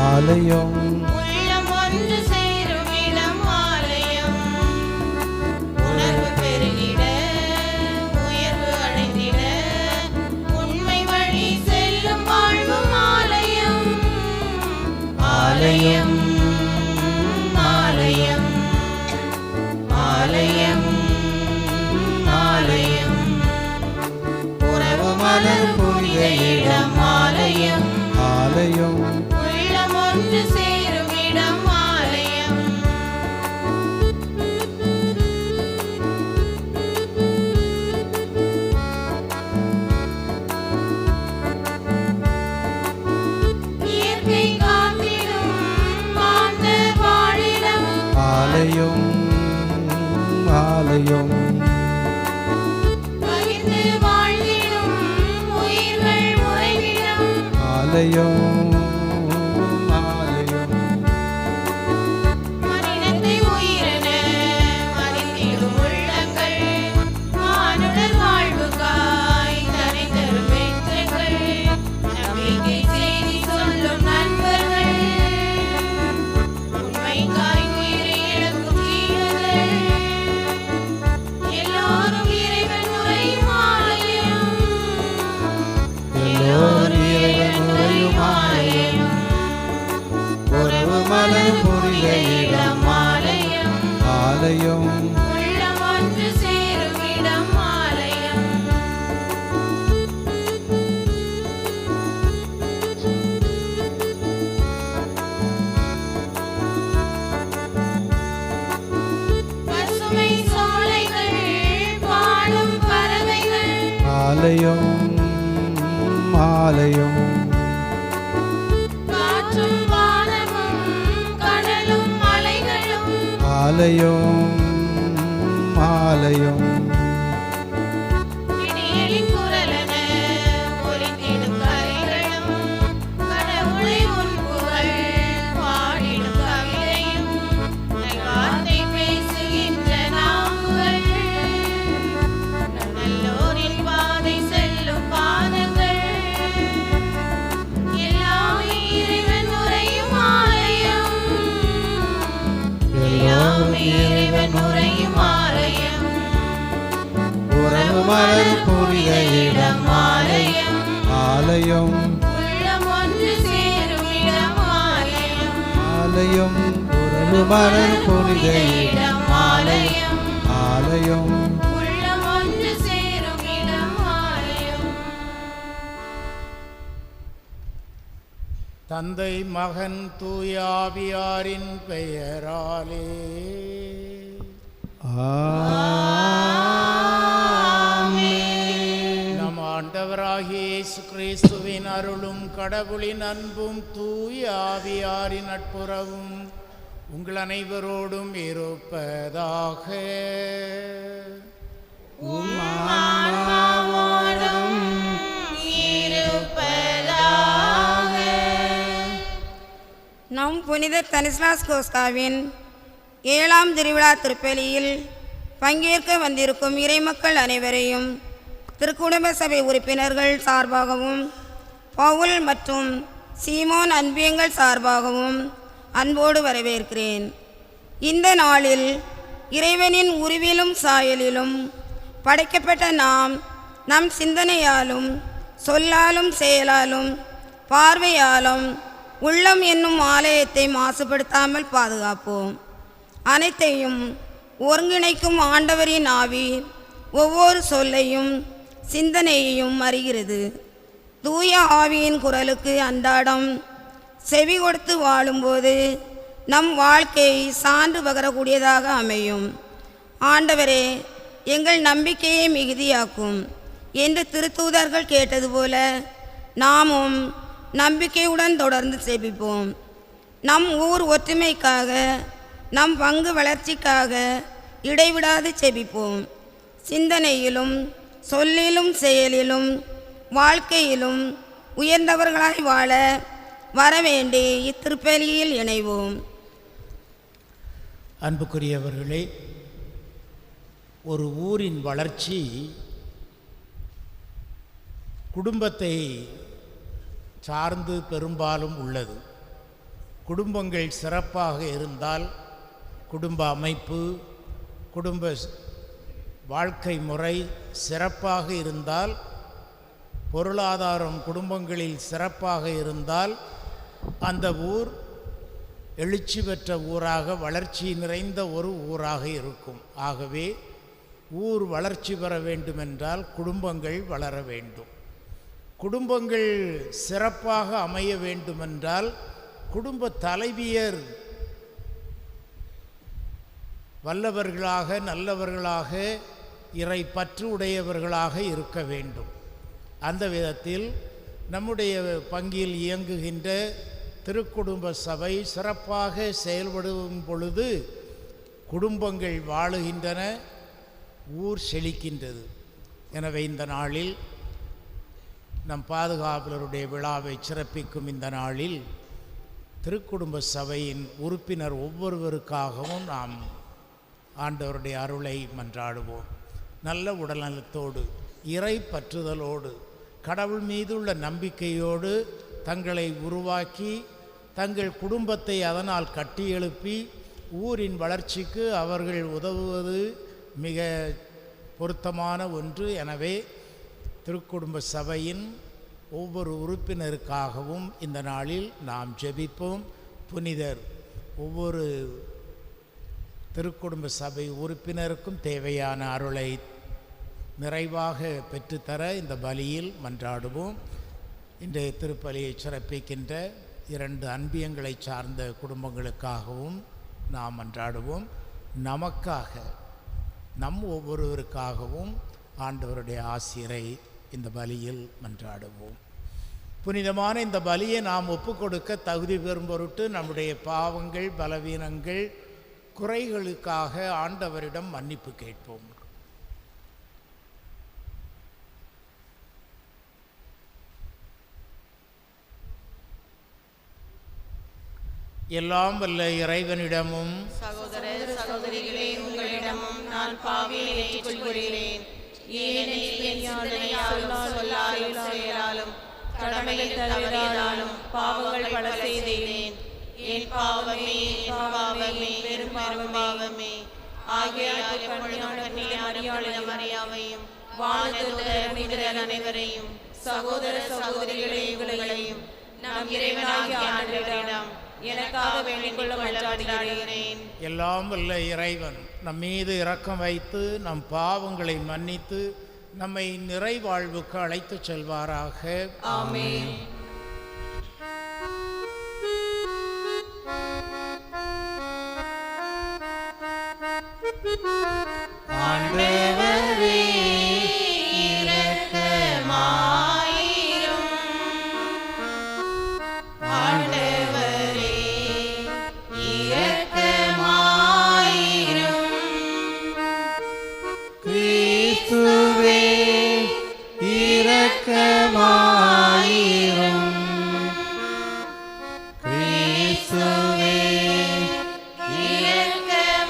ஆலயம் உள்ளம் ஒன்று சேரும் இடம் ஆலயம். உணர்வு பெருகிட உயர்வு அடைந்திட உண்மை வழி செல்லும் வாழ்வும் ஆலயம். ஆலயம் ஆலயம் ஆலயம் ஆலயம். உறவு மலர் புனித இடம் ஆலயம். ஆலயம் உள்ளம் ஒன்று சேரும் இடம் ஆலயம். இயற்கை காத்திடும் மாந்தர் வாழிடம் ஆலயம் ஆலயம். பகிர்ந்து வாழ்ந்திடும் உயிர்கள் உறைவிடம் ஆலயம் மனிதத்தை உயிரென மதித்திடும் உள்ளங்கள் மானுடர் வாழ்வுக்காய் தனை தரும் வெற்றிகள் நம்பிக்கை செய்தி சொல்லும் நண்பர்கள் உண்மைக்காய் உயிரை இழக்கும் ஜீவர்கள் எல்லோரும் இறைவன் உரையும் ஆலயம். எல்லோரும் இறைவன் உரையும் ஆலயம். உறவு மலர் புனித இடம் ஆலயம். ஆலயம் உள்ளம் ஒன்று சேரும் இடம் ஆலயம். பசுமை சோலைகள் பாடும் பறவைகள் ஆலயம் ஆலயம். காற்றும் வானமும் கடலும் மலைகளும் ஆலயம் ஆலயம். இடியலின் குரலென ஒலித்திடும் கரைகளும் கடவுளை உன் புகழ் பாடிடும் கவிதையும் நல்வார்த்தை பேசுகின்ற நாவுகள் நல்லோரின் பாதை செல்லும் பாதங்கள் எல்லாம் இறைவன் உரையும் ஆலயம். எல்லாம் இறைவன் உரையும் ஆலயம். உறவு மலர் புனித இடம் ஆலயம். ஆலயம் உள்ளம் ஒன்று சேரும் இடம் ஆலயம். ஆலயம். உறவு மலர் புனித இடம் ஆலயம். ஆலயம். உள்ளம் ஒன்று சேரும் இடம் ஆலயம். தந்தை மகன் தூயாவியாரின் பெயராலே ஆமென். நம் ஆண்டவராகிய இயேசு கிறிஸ்துவின் அருளும் கடவுளின் அன்பும் தூயாவியாரின் நட்புறவும் உங்கள் அனைவரோடும் இருப்பதாக. ஆன்மாவோடும் இருப்பதாக. நம் புனித தனிஸ்லாஸ் கோஸ்காவின் 7ஆம் திருவிழா திருப்பலியில் பங்கேற்க வந்திருக்கும் இறைமக்கள் அனைவரையும் திருக்குடும்ப சபை உறுப்பினர்கள் சார்பாகவும் பவுல் மற்றும் சீமோன் அன்பியங்கள் சார்பாகவும் அன்போடு வரவேற்கிறேன். இந்த நாளில் இறைவனின் உருவிலும் சாயலிலும் படைக்கப்பட்ட நாம் நம் சிந்தனையாலும் சொல்லாலும் செயலாலும் பார்வையாலும் உள்ளம் என்னும் ஆலயத்தை மாசுபடுத்தாமல் பாதுகாப்போம். அனைத்தையும் ஒருங்கிணைக்கும் ஆண்டவரின் ஆவி ஒவ்வொரு சொல்லையும் சிந்தனையையும் அறிகிறது. தூய ஆவியின் குரலுக்கு அன்றாடம் செவி கொடுத்து வாழும்போது நம் வாழ்க்கை சான்று பகரக்கூடியதாக அமையும். ஆண்டவரே, எங்கள் நம்பிக்கையை மிகுதியாக்கும் என்று திருத்தூதர்கள் கேட்டது போல நாமும் நம்பிக்கையுடன் தொடர்ந்து செபிப்போம். நம் ஊர் ஒற்றுமைக்காக, நம் பங்கு வளர்ச்சிக்காக இடைவிடாது செபிப்போம். சிந்தனையிலும் சொல்லிலும் செயலிலும் வாழ்க்கையிலும் உயர்ந்தவர்களாய் வாழ வரவேண்டி இத்திருப்பலியில் இணைவோம். அன்புக்குரியவர்களே, ஒரு ஊரின் வளர்ச்சி குடும்பத்தை சார்ந்து பெரும்பாலும் உள்ளது. குடும்பங்கள் சிறப்பாக இருந்தால் குடும்ப அமைப்பு, குடும்ப வாழ்க்கை முறை சிறப்பாக இருந்தால், பொருளாதாரம் குடும்பங்களில் சிறப்பாக இருந்தால் அந்த ஊர் எழுச்சி பெற்ற ஊராக, வளர்ச்சி நிறைந்த ஒரு ஊராக இருக்கும். ஆகவே ஊர் வளர்ச்சி பெற வேண்டுமென்றால் குடும்பங்கள் வளர வேண்டும். குடும்பங்கள் சிறப்பாக அமைய வேண்டுமென்றால் குடும்ப தலைவியர் வல்லவர்களாக, நல்லவர்களாக, இறை பற்று உடையவர்களாக இருக்க வேண்டும். அந்த விதத்தில் நம்முடைய பங்கில் இயங்குகின்ற திருக்குடும்ப சபை சிறப்பாக செயல்படும் பொழுது குடும்பங்கள் வாழுகின்றன, ஊர் செழிக்கின்றது. எனவே இந்த நாளில் நம் பாதுகாவலருடைய விழாவை சிறப்பிக்கும் இந்த நாளில் திருக்குடும்ப சபையின் உறுப்பினர் ஒவ்வொருவருக்காகவும் நாம் ஆண்டவருடைய அருளை மன்றாடுவோம். நல்ல உடல்நலத்தோடு, இறை பற்றுதலோடு, கடவுள் மீதுள்ள நம்பிக்கையோடு தங்களை உருவாக்கி தங்கள் குடும்பத்தை அதனால் கட்டியெழுப்பி ஊரின் வளர்ச்சிக்கு அவர்கள் உதவுவது மிக பொருத்தமான ஒன்று. எனவே திருக்குடும்ப சபையின் ஒவ்வொரு உறுப்பினருக்காகவும் இந்த நாளில் நாம் ஜெபிப்போம். புனிதர் ஒவ்வொரு திருக்குடும்ப சபை உறுப்பினருக்கும் தேவையான அருளை நிறைவாக பெற்றுத்தர இந்த பலியில் மன்றாடுவோம். இன்றைய திருப்பலியை சிறப்பிக்கின்ற 2 அன்பியங்களை சார்ந்த குடும்பங்களுக்காகவும் நாம் மன்றாடுவோம். நமக்காக, நம் ஒவ்வொருவருக்காகவும் ஆண்டவருடைய ஆசிரை இந்த பலியில் மன்றாடுவோம். புனிதமான இந்த பலியை நாம் ஒப்புக்கொடுக்க தகுதி பெறும் பொருட்டு நம்முடைய பாவங்கள், பலவீனங்கள், குறைகளுக்காக ஆண்டவரிடம் மன்னிப்பு கேட்போம். எல்லாம் வல்ல இறைவனிடமும் சகோதர சகோதரிகளே, உங்களிடமும் நான் பாவியை ஏற்றுக்கொள்கிறேன். ஏனெனில் என் சிந்தனையாலும் சொல்லாலும் செயலாலும் கடமைகள் தவறியதாலும் பாவங்கள் பல செய்தேன். என் பாவமே, என் பாவமே, பெரும் பாவமே. ஆகையால் மரியாதையும் வானதூதர் அனைவரையும் சகோதர சகோதரிகளே உங்களையும் நம் இறைவனாகிய ஆண்டவரிடம் எனக்காக வேண்டிக் கொள்ள மன்றாடுகிறேன். எல்லாம் வல்ல இறைவன் நம் மீது இரக்கம் வைத்து நம் பாவங்களை மன்னித்து நம்மை நிறைவாழ்வுக்கு அழைத்து செல்வாராக. ஆமென். ஆண்டவரே இரக்கமாயிரும். ஆண்டவரே இரக்கமாயிரும். கிறிஸ்துவே இரக்கமாயிரும். கிறிஸ்துவே இரக்கமாயிரும்.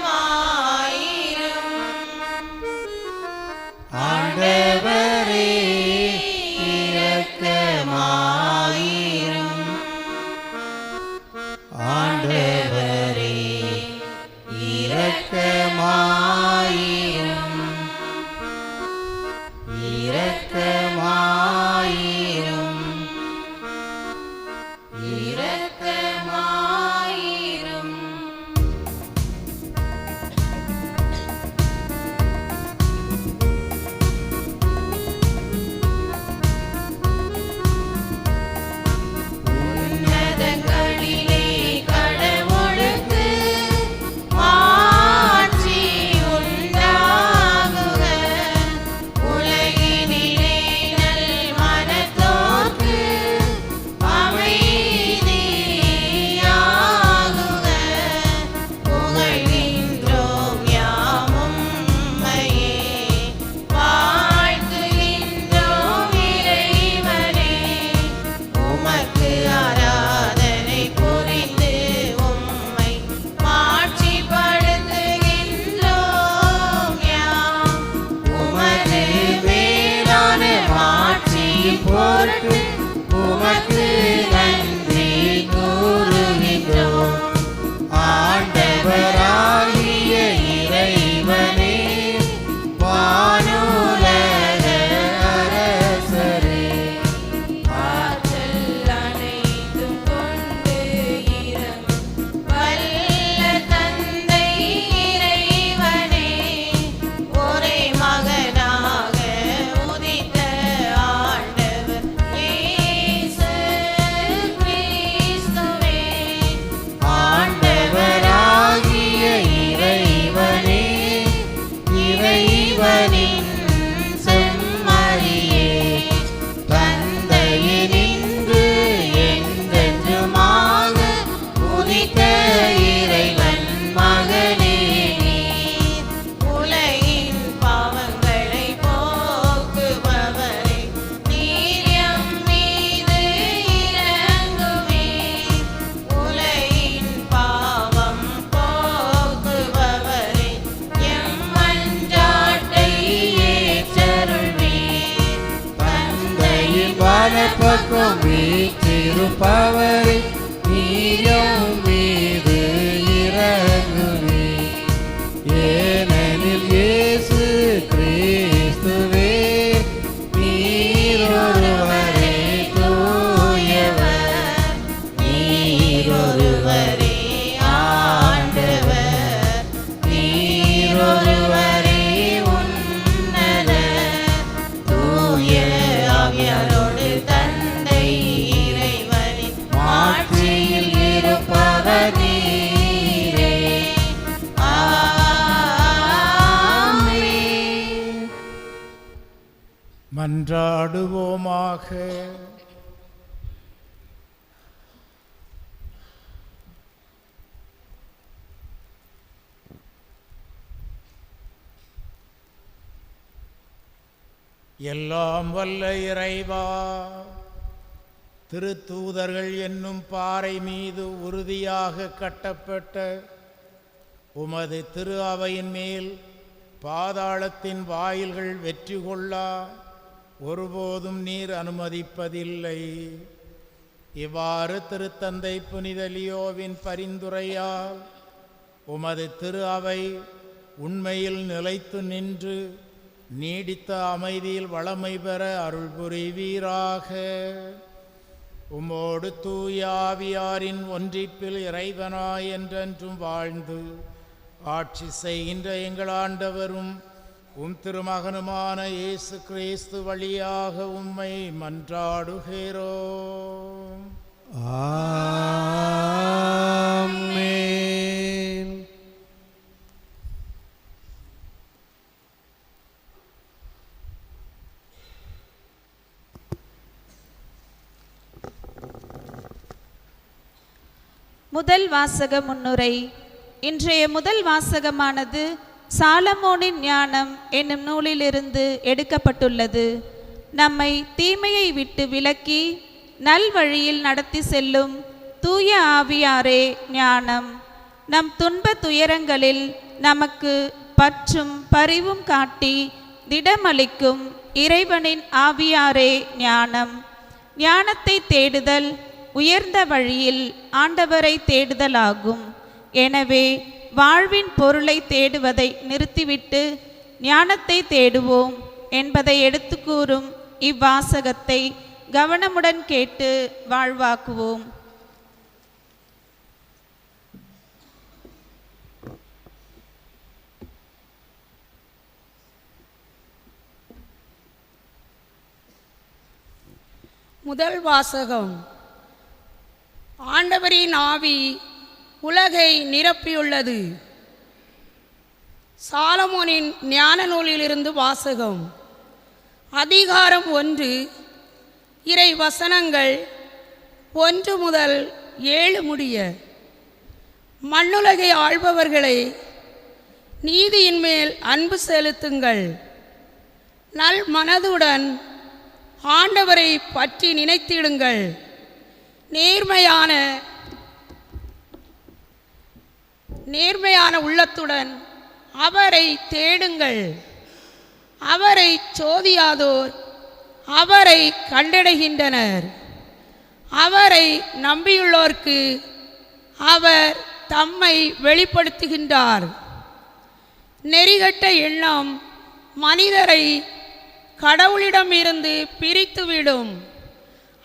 பட்டு உமக்கு நன்றி கூறுகின்றோம். ஆண்டவராகிய இறைவனே, வானுலக அரசரே, ஆற்றல் அனைத்தும் கொண்டு இறங்கும் வல்ல தந்தை இறைவனே, ஒரே மகனாக உதித்த ஆண்டவர் இயேசு கிறிஸ்துவே, ஆண்டவராகிய இறைவனே, இறைவனின் செம்மறியே, தந்தையினின்று என்றென்றுமாக உதித்த இறைவன் மகனே நீர். உலகின் பாவங்களை போக்குபவரே, நீர் எம் மீது இரங்குவீர். உலகின் பாவம் போக்குபவரே, எம் மன்றாட்டை ஏற்றருள்வீர். தந்தையின் வலப்பக்கம் வீற்றிருப்பவரே, நீயும் மீது இறங்குவீர். ஏனெனில் இயேசு கிறிஸ்துவே, நீரொருவரே தூயவர், நீரொருவரே ஆண்டவர், நீரொருவரே உன்னதர். தூய ஆவியாரோடு தந்தை இறைவனின் மாட்சியில் இருப்பவர் நீரே. ஆமென். மன்றாடுவோமாக. எல்லாம் வல்ல இறைவா, திருத்தூதர்கள் என்னும் பாறை மீது உறுதியாக கட்டப்பட்ட உமது திரு அவையின் மேல் பாதாளத்தின் வாயில்கள் வெற்றி கொள்ளா ஒருபோதும் நீர் அனுமதிப்பதில்லை. இவ்வாறு திருத்தந்தை புனித லியோவின் பரிந்துரையால் உமது திரு அவை உண்மையில் நிலைத்து நின்று நீடித்த அமைதியில் வளமை பெற அருள் புரிவீராக. உம்மோடு தூய ஆவியாரின் ஒன்றிப்பில் இறைவனாய் என்றென்றும் வாழ்ந்து ஆட்சி செய்கின்ற எங்கள் ஆண்டவரும் உம் திருமகனுமான இயேசு கிறிஸ்து வழியாக உம்மை மன்றாடுகிறோம். ஆமென். முதல் வாசக முன்னுரை. இன்றைய முதல் வாசகமானது சாலமோனின் ஞானம் என்னும் நூலிலிருந்து எடுக்கப்பட்டுள்ளது. நம்மை தீமையை விட்டு விலக்கி நல்வழியில் நடத்தி செல்லும் தூய ஆவியாரே ஞானம். நம் துன்ப துயரங்களில் நமக்கு பற்றும் பரிவும் காட்டி திடமளிக்கும் இறைவனின் ஆவியாரே ஞானம். ஞானத்தை தேடுதல் உயர்ந்த வழியில் ஆண்டவரை தேடுதலாகும். எனவே வாழ்வின் பொருளை தேடுவதை நிறுத்திவிட்டு ஞானத்தை தேடுவோம் என்பதை எடுத்து கூறும் இவ்வாசகத்தை கவனமுடன் கேட்டு வாழ்வாக்குவோம். முதல் வாசகம். ஆண்டவரின் ஆவி உலகை நிரப்பியுள்ளது. சாலமோனின் ஞான நூலிலிருந்து வாசகம். அதிகாரம் 1, இறை வசனங்கள் 1 முதல் 7 முடிய. மண்ணுலகை ஆள்பவர்களை நீதியின் மேல் அன்பு செலுத்துங்கள். நல் மனதுடன் ஆண்டவரை பற்றி நினைத்திடுங்கள். நேர்மையான உள்ளத்துடன் அவரை தேடுங்கள். அவரை சோதியாதோர் அவரை கண்டடைகின்றனர். அவரை நம்பியுள்ளோர்க்கு அவர் தம்மை வெளிப்படுத்துகின்றார். நெறிகட்ட எண்ணம் மனிதரை கடவுளிடமிருந்து பிரித்துவிடும்.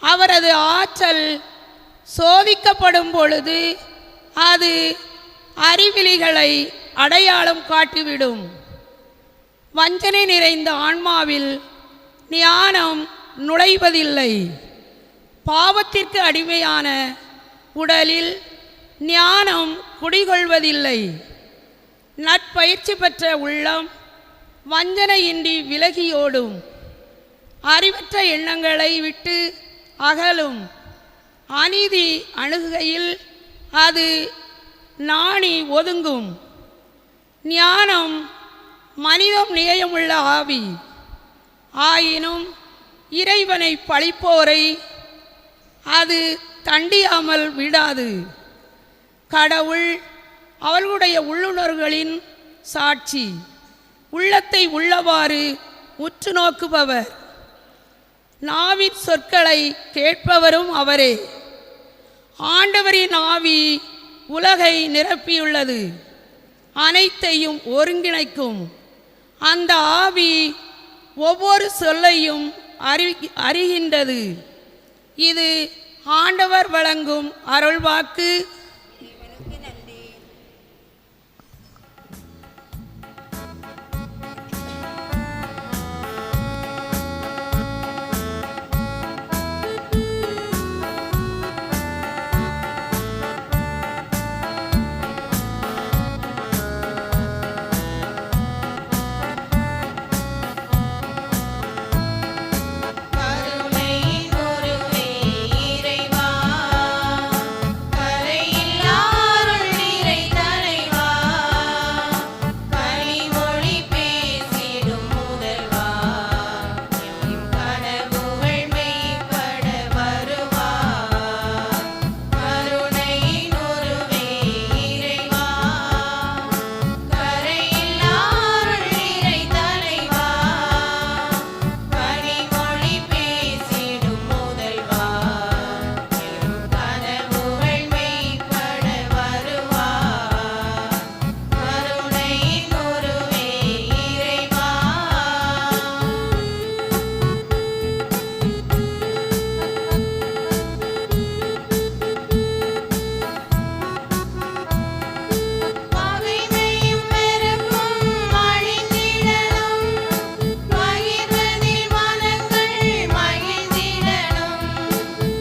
அவரது ஆற்றல் சோதிக்கப்படும் பொழுது அது அறிவிலிகளை அடையாளம் காட்டிவிடும். வஞ்சனை நிறைந்த ஆன்மாவில் ஞானம் நுழைவதில்லை. பாவத்திற்கு அடிமையான உடலில் ஞானம் குடிகொள்வதில்லை. நற்பயிற்சி பெற்ற உள்ளம் வஞ்சனையின்றி விலகியோடும். அறிவற்ற எண்ணங்களை விட்டு அகலும். அநீதி அணுகுகையில் அது நாணி ஒதுங்கும். ஞானம் மனிதம் நேயமுள்ள ஆவி. ஆயினும் இறைவனை பழிப்போரை அது தண்டியாமல் விடாது. கடவுள் அவர்களுடைய உள்ளுணர்வுகளின் சாட்சி. உள்ளத்தை உள்ளவாறு உற்று நோக்குபவர். நாவின் சொற்களை கேட்பவரும் அவரே. ஆண்டவரின் ஆவி உலகை நிரப்பியுள்ளது. அனைத்தையும் ஒருங்கிணைக்கும். அந்த ஆவி ஒவ்வொரு சொல்லையும் அறிகின்றது. இது ஆண்டவர் வழங்கும் அருள்வாக்கு.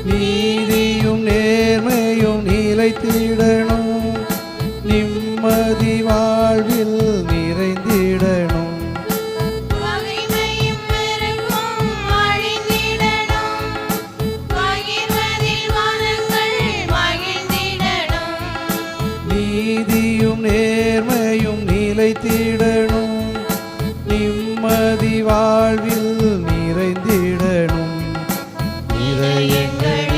நீதியும் நேர்மையும் நிலைத்திடணும். நிம்மதி வாழ்வில் நிறைந்திடணும். நீதியும் நேர்மையும் நிலைத்திடணும். நிம்மதி வாழ்வில் நிறைந்திடணும். இதயங்களில்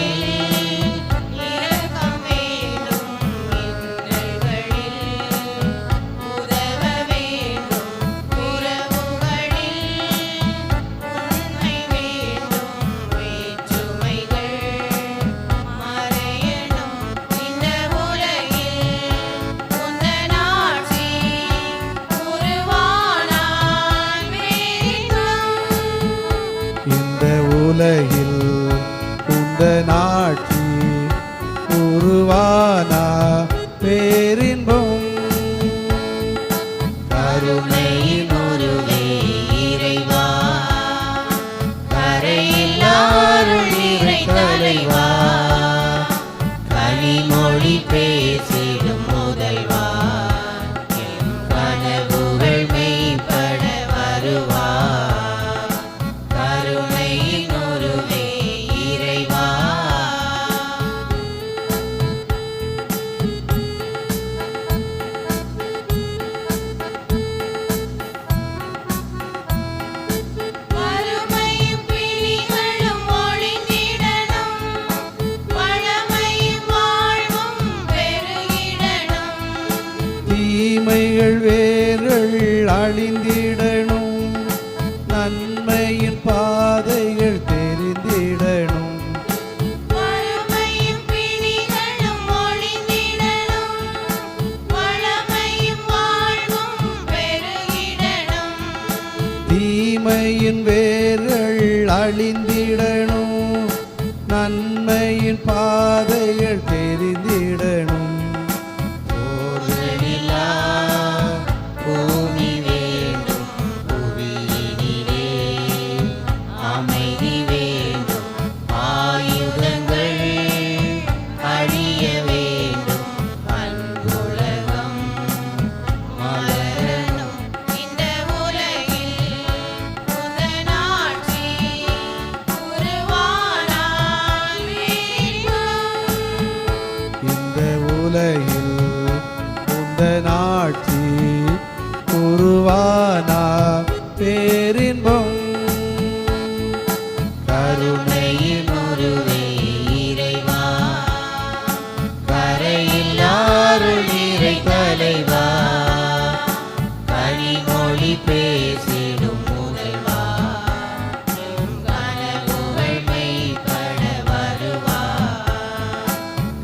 உலகில் உந்தன் ஆட்சி உருவானா பேரின்பம். கருணையின் உருவே இறைவா, கரையில்லாருள் இறை தலைவா, கனிமொழி பேசிடும் முதல்வா, கனவுகள் மெய்ப்பட வருவா. தீமையின் வேர்கள் அழிந்திடணும், நன்மையின் பாதைகள் தெரிந்திடணும். போர்களில்லா பூமி வேண்டும், புவியினிலே அமைதி வேண்டும், ஆயுதங்கள் அழிய வேண்டும், அன்புலகம் மலரணும். இந்த உலகில் உந்தன் ஆட்சி உருவானால் மீட்பு. இந்த உலகில் உந்தன் ஆட்சி உருவானா பேரின்பம். கருணையின் உருவே இறைவா, கரையில்லாருள் நீரை தலைவா, கனிமொழி பேசிடும் முதல்வா, கனவுகள் மெய்ப்பட வருவா,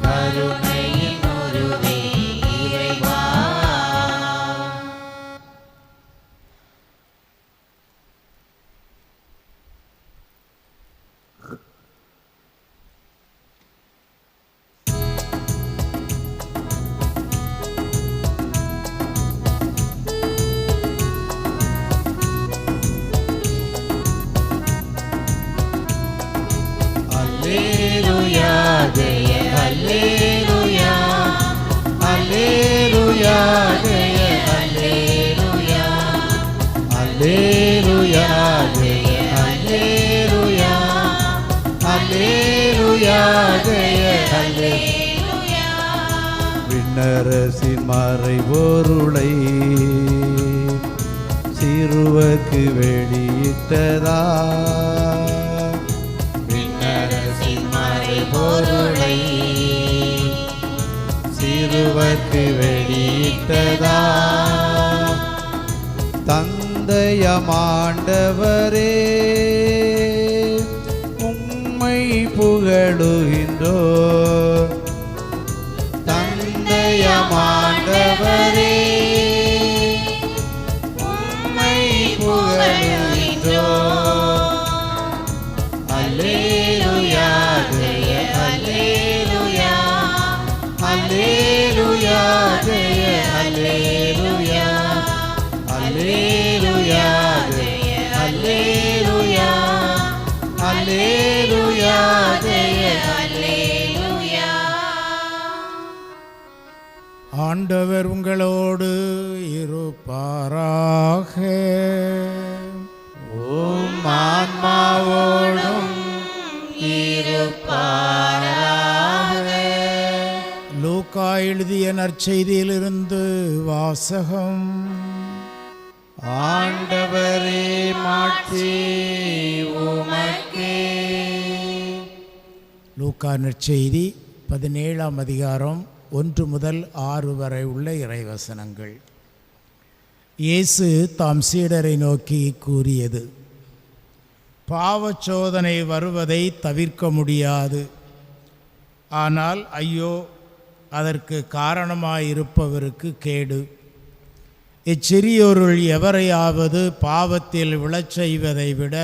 கருணையின் உருவே இறைவா. அல்லேலூயா, ஜெய அல்லேலூயா, அல்லேலூயா, ஜெய அல்லேலூயா, அல்லேலூயா, ஜெய அல்லேலூயா, அல்லேலூயா, ஜெய அல்லேலூயா. விண்ணரசின் மறைபொருளை சிறுவர்க்கு வெளியிட்டதா, விண்ணரசின் மறைபொருளை சிறுவர்க்கு வெளியிட்டதா, தந்தையமாண்டவரே உம்மை புகழுகின்றோ. தந்தையமாண்டவரே உம்மை புகழுகின்றோம். அல்லேலூயா, ஜெய அல்லேலூயா, அல்லேலூயா, ஜெய அல்லேலூயா, அல்லேலூயா, ஜெய அல்லேலூயா, அல்லேலூயா, ஜெய அல்லேலூயா. ஆண்டவர் உங்களோடு இருப்பாராக. உம் ஆன்மாவோடும் இருப்பாராக. லூக்கா எழுதிய நற்செய்தியிலிருந்து வாசகம். ஆண்டவரே மாட்சி உமக்கே. லூக்கா நற்செய்தி 17ஆம் அதிகாரம் 1 முதல் 6 வரை உள்ள இறைவசனங்கள். இயேசு தாம் சீடரை நோக்கி கூறியது: பாவச்சோதனை வருவதை தவிர்க்க முடியாது. ஆனால் ஐயோ, அதற்கு காரணமாயிருப்பவருக்கு கேடு. இச்சிறியோருள் எவரையாவது பாவத்தில் விழச் செய்வதை விட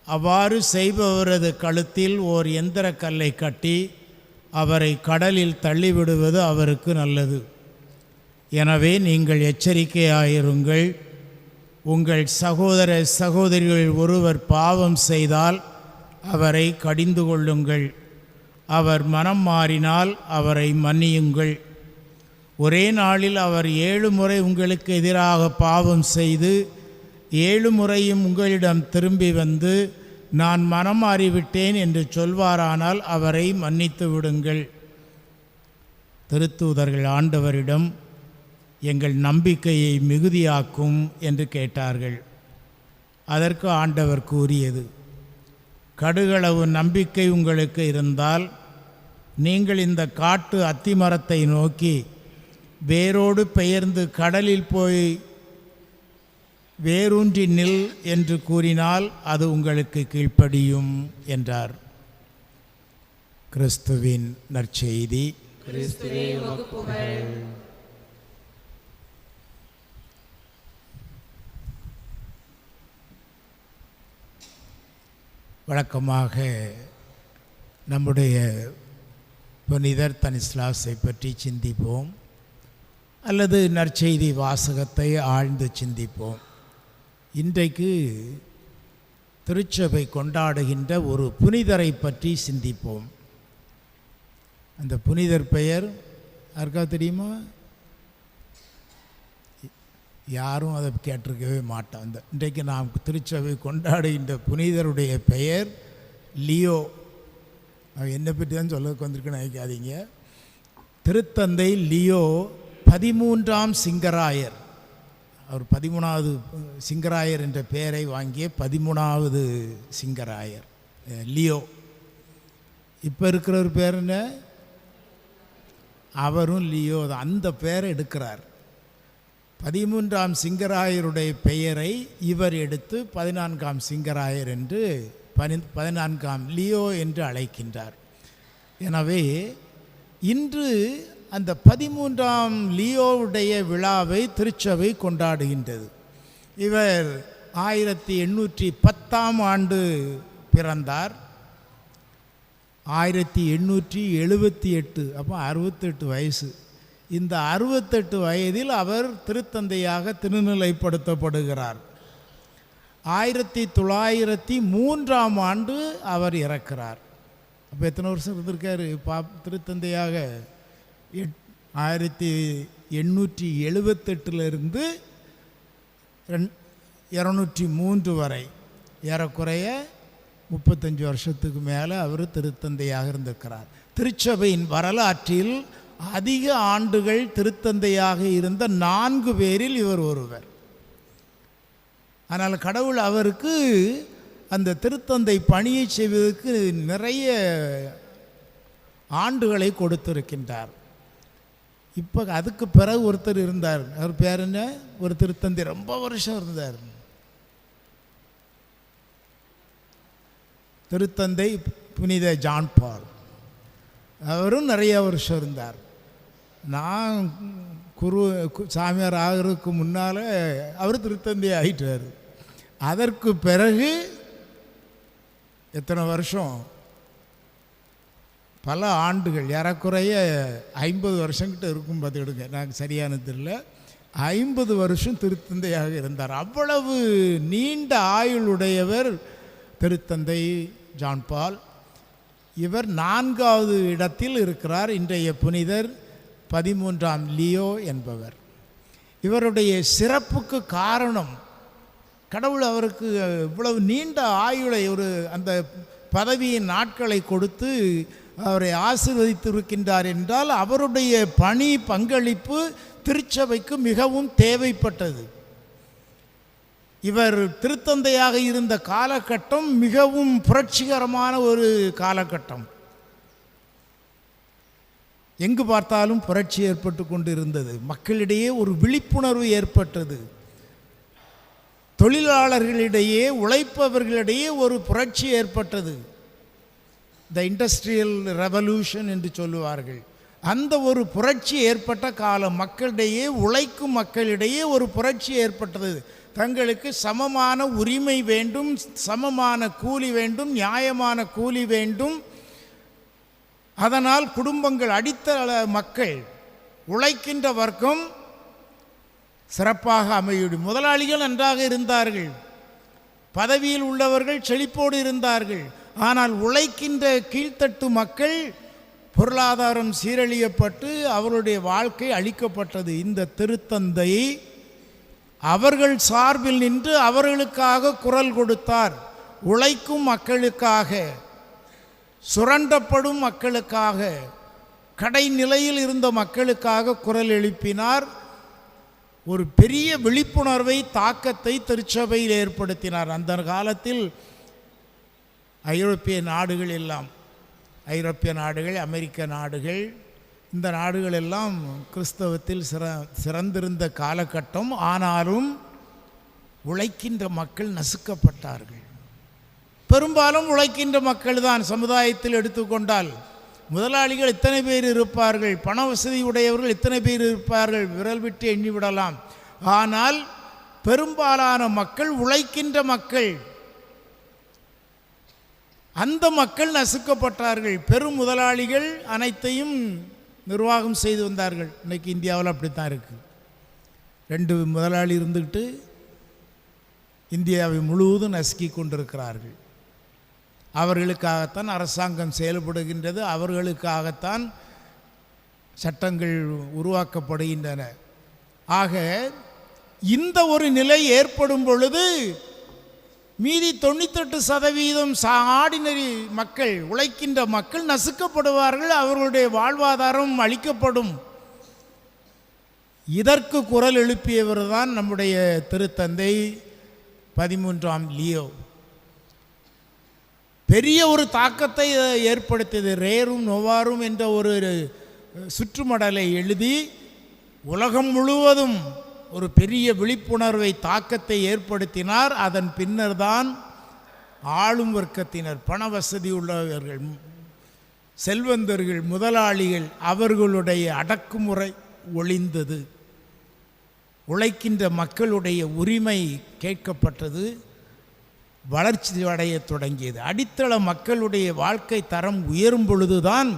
அவ்வாறு செய்பவரது கழுத்தில் ஓர் எந்திரக் கல்லை கட்டி அவரை கடலில் தள்ளிவிடுவது அவருக்கு நல்லது. எனவே நீங்கள் எச்சரிக்கையாயிருங்கள். உங்கள் சகோதர சகோதரிகள் ஒருவர் பாவம் செய்தால் அவரை கடிந்து கொள்ளுங்கள். அவர் மனம் மாறினால் அவரை மன்னியுங்கள். ஒரே நாளில் அவர் 7 முறை உங்களுக்கு எதிராக பாவம் செய்து 7 முறையும் உங்களிடம் திரும்பி வந்து நான் மனம் மாறிவிட்டேன் என்று சொல்வாரானால் அவரை மன்னித்து விடுங்கள். திருத்தூதர்கள் ஆண்டவரிடம், எங்கள் நம்பிக்கையை மிகுதியாக்கும் என்று கேட்டார்கள். அதற்கு ஆண்டவர் கூறியது: கடுகளவு நம்பிக்கை உங்களுக்கு இருந்தால் நீங்கள் இந்த காட்டு அத்திமரத்தை நோக்கி, வேரோடு பெயர்ந்து கடலில் போய் வேரூன்றி நில் என்று கூறினால் அது உங்களுக்கு கீழ்ப்படியும் என்றார். கிறிஸ்துவின் நற்செய்தி. கிறிஸ்துவே உமக்கு புகழ். வழக்கமாக நம்முடைய புனிதர் தனிஸ்லாஸை பற்றி சிந்திப்போம் அல்லது நற்செய்தி வாசகத்தை ஆழ்ந்து சிந்திப்போம். இன்றைக்கு திருச்சபை கொண்டாடுகின்ற ஒரு புனிதரை பற்றி சிந்திப்போம். அந்த புனிதர் பெயர் யாருக்கா தெரியுமா? யாரும் அதை கேட்டிருக்கவே மாட்டோம். இன்றைக்கு நாம் திருச்சபை கொண்டாடுகின்ற புனிதருடைய பெயர் லியோ. என்னை பற்றி தான் சொல்ல வந்திருக்குன்னு நினைக்காதீங்க. திருத்தந்தை லியோ 13ஆம் சிங்கராயர். அவர் 13வது சிங்கராயர் என்ற பெயரை வாங்கிய 13வது சிங்கராயர் லியோ. இப்போ இருக்கிறவர் பேர் என்ன? அவரும் லியோ தான். அந்த பெயரை எடுக்கிறார். 13ஆம் சிங்கராயருடைய பெயரை இவர் எடுத்து 14ஆம் சிங்கராயர் என்று 14ஆம் லியோ என்று அழைக்கின்றார். எனவே இன்று அந்த 13ஆம் லியோவுடைய விழாவை திருச்சபை கொண்டாடுகின்றது. இவர் 1810ஆம் ஆண்டு பிறந்தார். 1878, அப்போ 68 வயசு. இந்த 68 வயதில் அவர் திருத்தந்தையாக திருநிலைப்படுத்தப்படுகிறார். 1903ஆம் ஆண்டு அவர் இறக்கிறார். அப்போ எத்தனை வருஷம் இருந்திருக்காரு திருத்தந்தையாக? 1878 203 வரை, ஏறக்குறைய 35 வருஷத்துக்கு மேலே அவர் திருத்தந்தையாக இருந்திருக்கிறார். திருச்சபையின் வரலாற்றில் அதிக ஆண்டுகள் திருத்தந்தையாக இருந்த 4 பேரில் இவர் ஒருவர். ஆனால் கடவுள் அவருக்கு அந்த திருத்தந்தை பணியை செய்வதற்கு நிறைய ஆண்டுகளை கொடுத்திருக்கின்றார். இப்போ அதுக்கு பிறகு ஒருத்தர் இருந்தார். அவர் பேர் என்ன? ஒரு திருத்தந்தை ரொம்ப வருஷம் இருந்தார். திருத்தந்தை புனித ஜான் பால். அவரும் நிறைய வருஷம் இருந்தார். நான் சாமியார் ஆகிறதுக்கு முன்னால் அவர் திருத்தந்தை ஆகிட்டார். அதற்கு பிறகு எத்தனை வருஷம்? பல ஆண்டுகள், ஏறக்குறைய 50 வருஷங்கிட்ட இருக்கும். பார்த்துக்கிடுங்க, நான் சரியானது இல்லை. 50 வருஷம் திருத்தந்தையாக இருந்தார். அவ்வளவு நீண்ட ஆயுளுடையவர் திருத்தந்தை ஜான் பால். இவர் 4வது இடத்தில் இருக்கிறார். இன்றைய புனிதர் 13ஆம் லியோ என்பவர். இவருடைய சிறப்புக்கு காரணம், கடவுள் அவருக்கு இவ்வளவு நீண்ட ஆயுளை, ஒரு அந்த பதவியின் நாட்களை கொடுத்து அவரை ஆசீர்வதித்திருக்கின்றார் என்றால் அவருடைய பணி பங்களிப்பு திருச்சபைக்கு மிகவும் தேவைப்பட்டது. இவர் திருத்தந்தையாக இருந்த காலகட்டம் மிகவும் புரட்சிகரமான ஒரு காலகட்டம். எங்கு பார்த்தாலும் புரட்சி ஏற்பட்டு கொண்டு இருந்தது. மக்களிடையே ஒரு விழிப்புணர்வு ஏற்பட்டது. தொழிலாளர்களிடையே, உழைப்பவர்களிடையே ஒரு புரட்சி ஏற்பட்டது. த இண்டஸ்ட்ரியல் ரெவல்யூஷன் என்று சொல்லுவார்கள். அந்த ஒரு புரட்சி ஏற்பட்ட காலம். மக்களிடையே, உழைக்கும் மக்களிடையே ஒரு புரட்சி ஏற்பட்டது. தங்களுக்கு சமமான உரிமை வேண்டும், சமமான கூலி வேண்டும், நியாயமான கூலி வேண்டும். அதனால் குடும்பங்கள், அடித்தள மக்கள், உழைக்கின்ற வர்க்கம் சிறப்பாக அமையும். முதலாளிகள் நன்றாக இருந்தார்கள், பதவியில் உள்ளவர்கள் செழிப்போடு இருந்தார்கள். ஆனால் உழைக்கின்ற கீழ்த்தட்டு மக்கள் பொருளாதாரம் சீரழியப்பட்டு அவருடைய வாழ்க்கை அழிக்கப்பட்டது. இந்த திருத்தந்தை அவர்கள் சார்பில் நின்று அவர்களுக்காக குரல் கொடுத்தார். உழைக்கும் மக்களுக்காக, சுரண்டப்படும் மக்களுக்காக, கடைநிலையில் இருந்த மக்களுக்காக குரல் எழுப்பினார். ஒரு பெரிய விழிப்புணர்வை, தாக்கத்தை திருச்சபையில் ஏற்படுத்தினார். அந்த காலத்தில் ஐரோப்பிய நாடுகள் எல்லாம், ஐரோப்பிய நாடுகள், அமெரிக்க நாடுகள், இந்த நாடுகள் எல்லாம் கிறிஸ்தவத்தில் சிறந்திருந்த காலகட்டம். ஆனாலும் உழைக்கின்ற மக்கள் நசுக்கப்பட்டார்கள். பெரும்பாலும் உழைக்கின்ற மக்கள் தான். சமுதாயத்தில் எடுத்துக்கொண்டால் முதலாளிகள் எத்தனை பேர் இருப்பார்கள், பண வசதி உடையவர்கள் எத்தனை பேர் இருப்பார்கள், விரல் விட்டு எண்ணிவிடலாம். ஆனால் பெரும்பாலான மக்கள் உழைக்கின்ற மக்கள். அந்த மக்கள் நசுக்கப்பட்டார்கள். பெரும் முதலாளிகள் அனைத்தையும் நிர்வாகம் செய்து வந்தார்கள். இன்றைக்கி இந்தியாவில் அப்படித்தான் இருக்குது. 2 முதலாளி இருந்துக்கிட்டு இந்தியாவை முழுவதும் நசுக்கி கொண்டிருக்கிறார்கள். அவர்களுக்காகத்தான் அரசாங்கம் செயல்படுகின்றது, அவர்களுக்காகத்தான் சட்டங்கள் உருவாக்கப்படுகின்றன. ஆக இந்த ஒரு நிலை ஏற்படும் பொழுது மீதி 98% ஆர்டினரி மக்கள், உழைக்கின்ற மக்கள் நசுக்கப்படுவார்கள், அவர்களுடைய வாழ்வாதாரம் அளிக்கப்படும். இதற்கு குரல் எழுப்பியவர் தான் நம்முடைய திருத்தந்தை 13ஆம் லியோ. பெரிய ஒரு தாக்கத்தை ஏற்படுத்தியது. ரேரும் நோவாரும் என்ற ஒரு சுற்றுமடலை எழுதி உலகம் முழுவதும் ஒரு பெரிய விழிப்புணர்வை, தாக்கத்தை ஏற்படுத்தினார். அதன் பின்னர் தான் ஆளும் வர்க்கத்தினர், பண வசதி உள்ளவர்கள், செல்வந்தர்கள், முதலாளிகள், அவர்களுடைய அடக்குமுறை ஒழிந்தது. உழைக்கின்ற மக்களுடைய உரிமை கேட்கப்பட்டது, வளர்ச்சி அடைய தொடங்கியது. அடித்தள மக்களுடைய வாழ்க்கை தரம் உயரும் பொழுதுதான்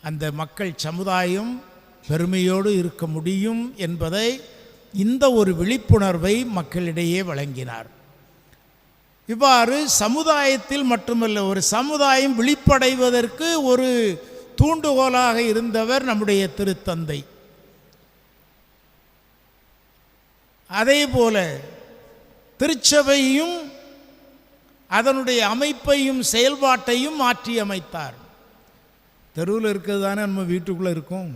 அந்த மக்கள் சமுதாயம் பெருமையோடு இருக்க முடியும் என்பதை, இந்த ஒரு விழிப்புணர்வை மக்களிடையே வழங்கினார். இவ்வாறு சமுதாயத்தில் மட்டுமல்ல, ஒரு சமுதாயம் விழிப்படைவதற்கு ஒரு தூண்டுகோலாக இருந்தவர் நம்முடைய திருத்தந்தை. அதேபோல திருச்சபையும் அதனுடைய அமைப்பையும் செயல்பாட்டையும் மாற்றி அமைத்தார். தெருவில் இருக்கிறது தானே நம்ம வீட்டுக்குள்ளே இருக்கும்.